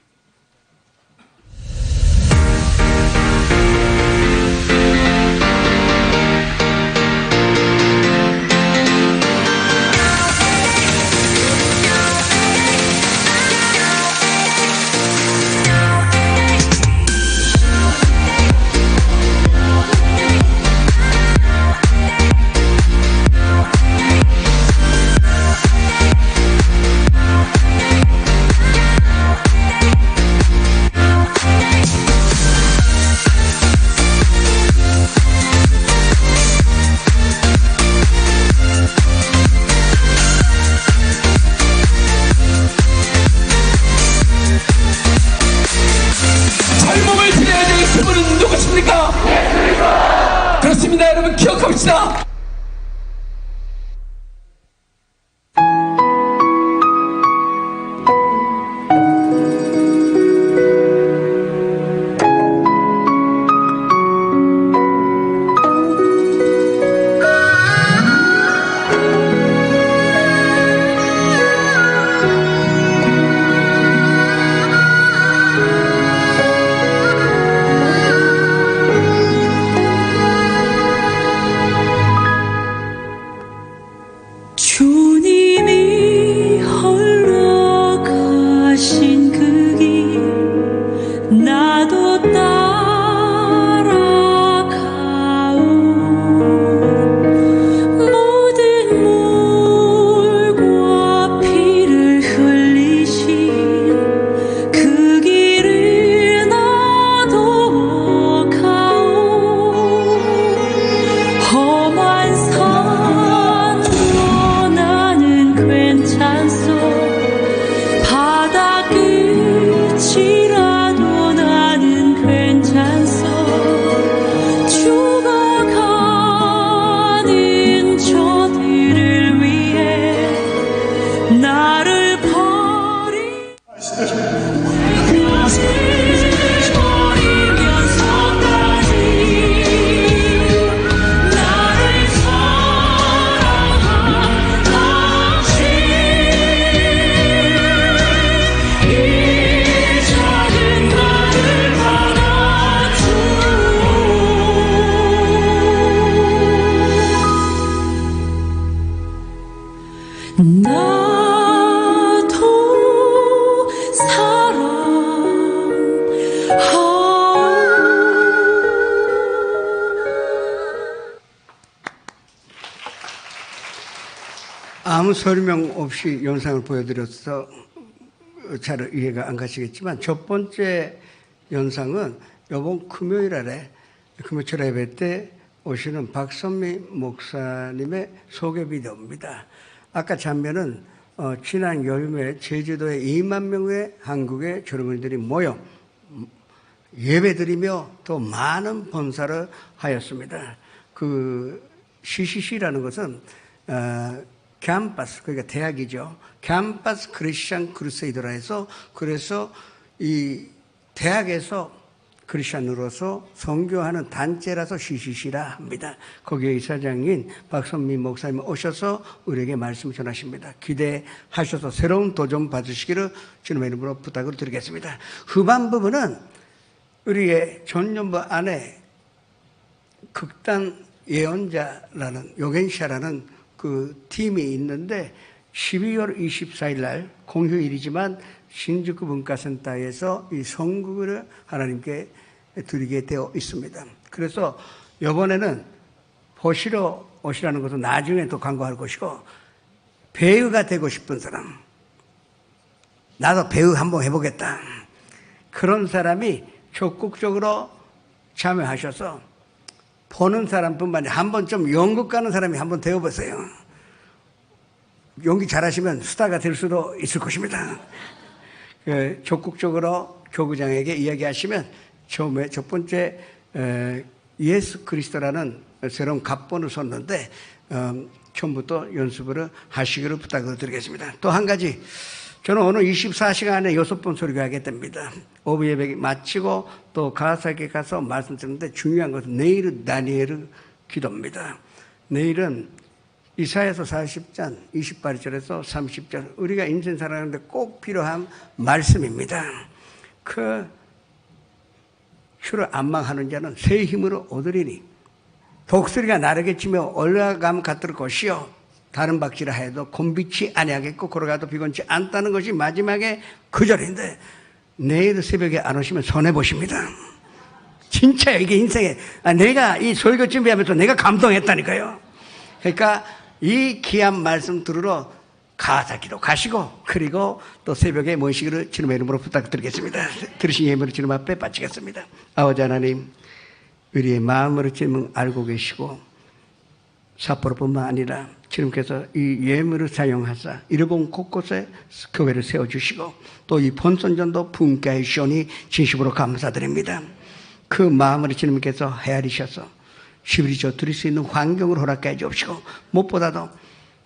그렇습니다. 여러분 기억합시다. 괜찮소 바다 끝이라도 나는 괜찮소 죽어가는 저들을 위해 나를 나도 아무 설명 없이 영상을 보여드려서 잘 이해가 안 가시겠지만 첫 번째 영상은 이번 금요일 아래 금요일 예배 때 오시는 박선미 목사님의 소개 비디오입니다. 아까 장면은 지난 열흘에 제주도에 2만 명의 한국의 젊은이들이 모여 예배드리며 또 많은 봉사를 하였습니다. 그 CCC라는 것은 캠퍼스, 그러니까 대학이죠. 캠퍼스 크리스천 크루세이더라 해서 그래서 이 대학에서 크리스천으로서 선교하는 단체라서 CCC라 합니다. 거기에 이사장인 박선미 목사님 오셔서 우리에게 말씀을 전하십니다. 기대하셔서 새로운 도전 받으시기를 주님의 이름으로 부탁을 드리겠습니다. 후반 부분은 우리의 전년부 안에 극단 예언자라는 요견샤라는 그 팀이 있는데 12월 24일 날 공휴일이지만 신주쿠 문화센터에서 이 선국을 하나님께 드리게 되어 있습니다. 그래서 이번에는 보시러 오시라는 것은 나중에 또 광고할 것이고 배우가 되고 싶은 사람, 나도 배우 한번 해보겠다, 그런 사람이 적극적으로 참여하셔서 보는 사람뿐만 아니라 한번 좀 연극 가는 사람이 한번 되어보세요. 연기 잘하시면 스타가 될 수도 있을 것입니다. 적극적으로 교구장에게 이야기하시면 처음에 첫 번째 예수 그리스도라는 새로운 각본을 썼는데 처음부터 연습을 하시기를 부탁을 드리겠습니다. 또 한 가지, 저는 오늘 24시간에 6번 설교하게 됩니다. 오후 예배 마치고 또 가사에 가서 말씀드렸는데 중요한 것은 내일은 다니엘 기도입니다. 내일은 이사야서 40장 28절에서 30절 우리가 인생 살아가는데 꼭 필요한 말씀입니다. 그 주를 안망하는 자는 새 힘으로 얻으리니 독수리가 나르게 치며 올라감 같을 것이요 다른 박쥐라 해도 곤비치 아니하겠고 걸어가도 비곤치 않다는 것이 마지막에 그 절인데 내일 새벽에 안 오시면 손해보십니다. 진짜 이게 인생에 내가 이 설교 준비하면서 내가 감동했다니까요. 그러니까 이 귀한 말씀 들으러 가사기도 가시고 그리고 또 새벽에 모시기를 주님의 이름으로 부탁드리겠습니다. 들으신 예물을 주님 앞에 바치겠습니다. 아버지 하나님, 우리의 마음으로 주님은 알고 계시고 삿포로뿐만 아니라 주님께서 이 예물을 사용하사 일본 곳곳에 교회를 세워주시고 또 이 본선전도 분께 하시오니 진심으로 감사드립니다. 그 마음으로 주님께서 헤아리셔서 11조 드릴 수 있는 환경을 허락해 주옵시고 무엇보다도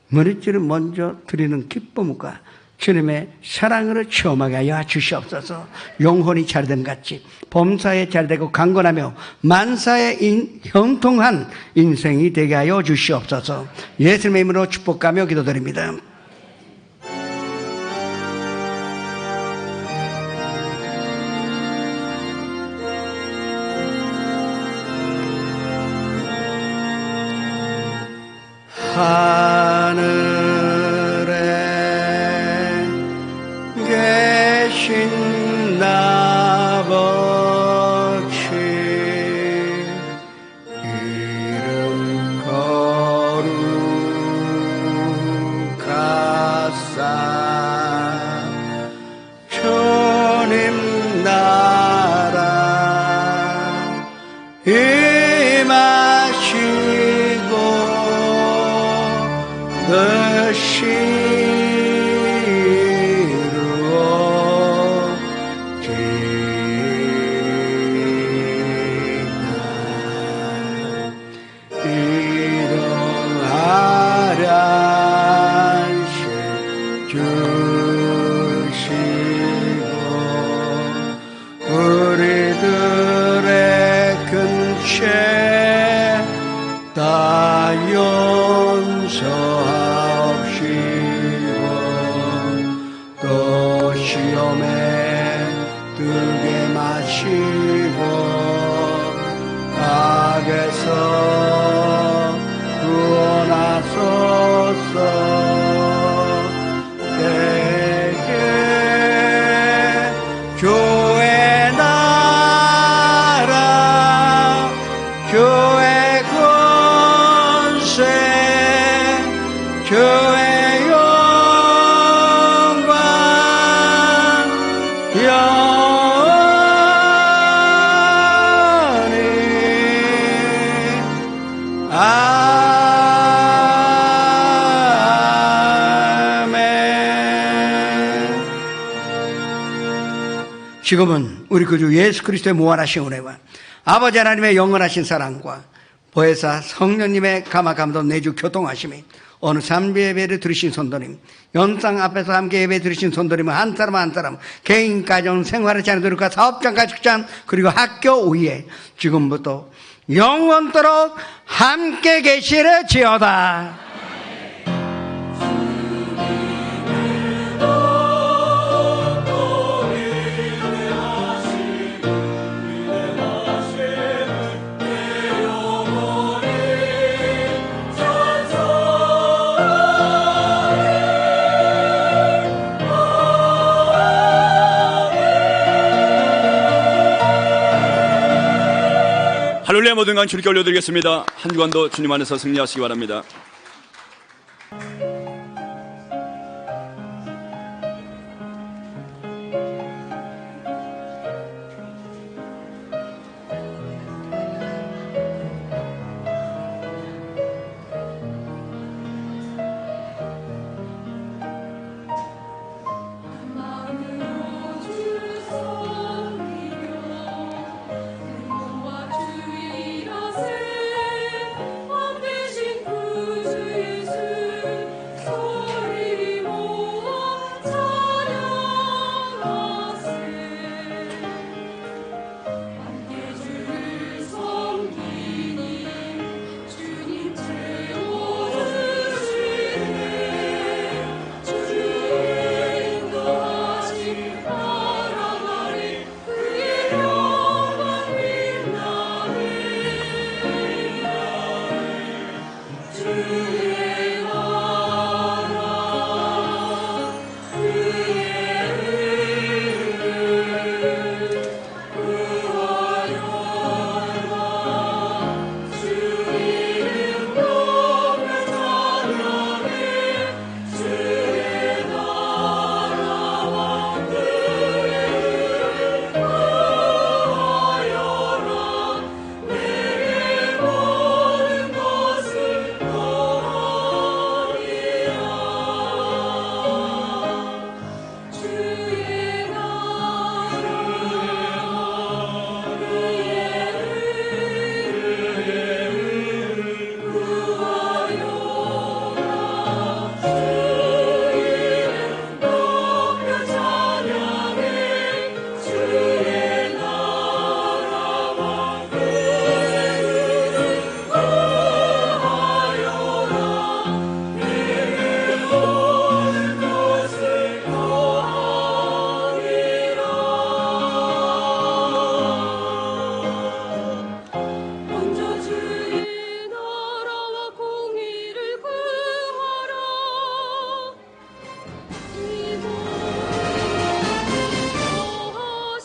머릿줄을 먼저 드리는 기쁨과 주님의 사랑을 체험하게 하여 주시옵소서. 영혼이 잘됨 같이 범사에 잘되고 강건하며 만사에 형통한 인생이 되게 하여 주시옵소서. 예수님의 이름으로 축복하며 기도드립니다. 하늘에 계신 아버지 이름 거룩하사 주님 나라 임하시고 우리들의 큰 죄 다 용서하옵시고 또 시험에 들게 마시고 악에서 구원하소서. 내게 교회 나라 교회 권세 교회 영광 영원히 지금은 우리 구주 예수 그리스도의 무한하신 은혜와 아버지 하나님의 영원하신 사랑과 보혜사 성령님의 감화 감동 내주 교통하심이 어느 삼비 예배를 들으신 성도님, 영상 앞에서 함께 예배 들으신 성도님은 한 사람 한 사람 개인 가정 생활의 자녀들과 사업장 가족장 그리고 학교 위에 지금부터 영원토록 함께 계시려지어다. 할렐루야. 모든 간 주님께 올려드리겠습니다. 한 주간도 주님 안에서 승리하시기 바랍니다.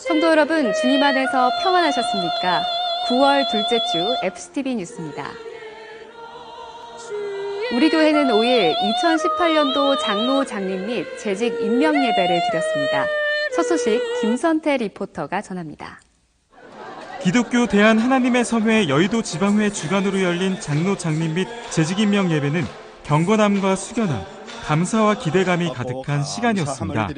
성도 여러분, 주님 안에서 평안하셨습니까? 9월 둘째 주 FCTV 뉴스입니다. 우리 교회는 5일 2018년도 장로 장립 및 재직 임명 예배를 드렸습니다. 첫 소식 김선태 리포터가 전합니다. 기독교 대한 하나님의 섬회 여의도 지방회 주관으로 열린 장로 장립 및 재직 임명 예배는 경건함과 숙연함, 감사와 기대감이 가득한 시간이었습니다.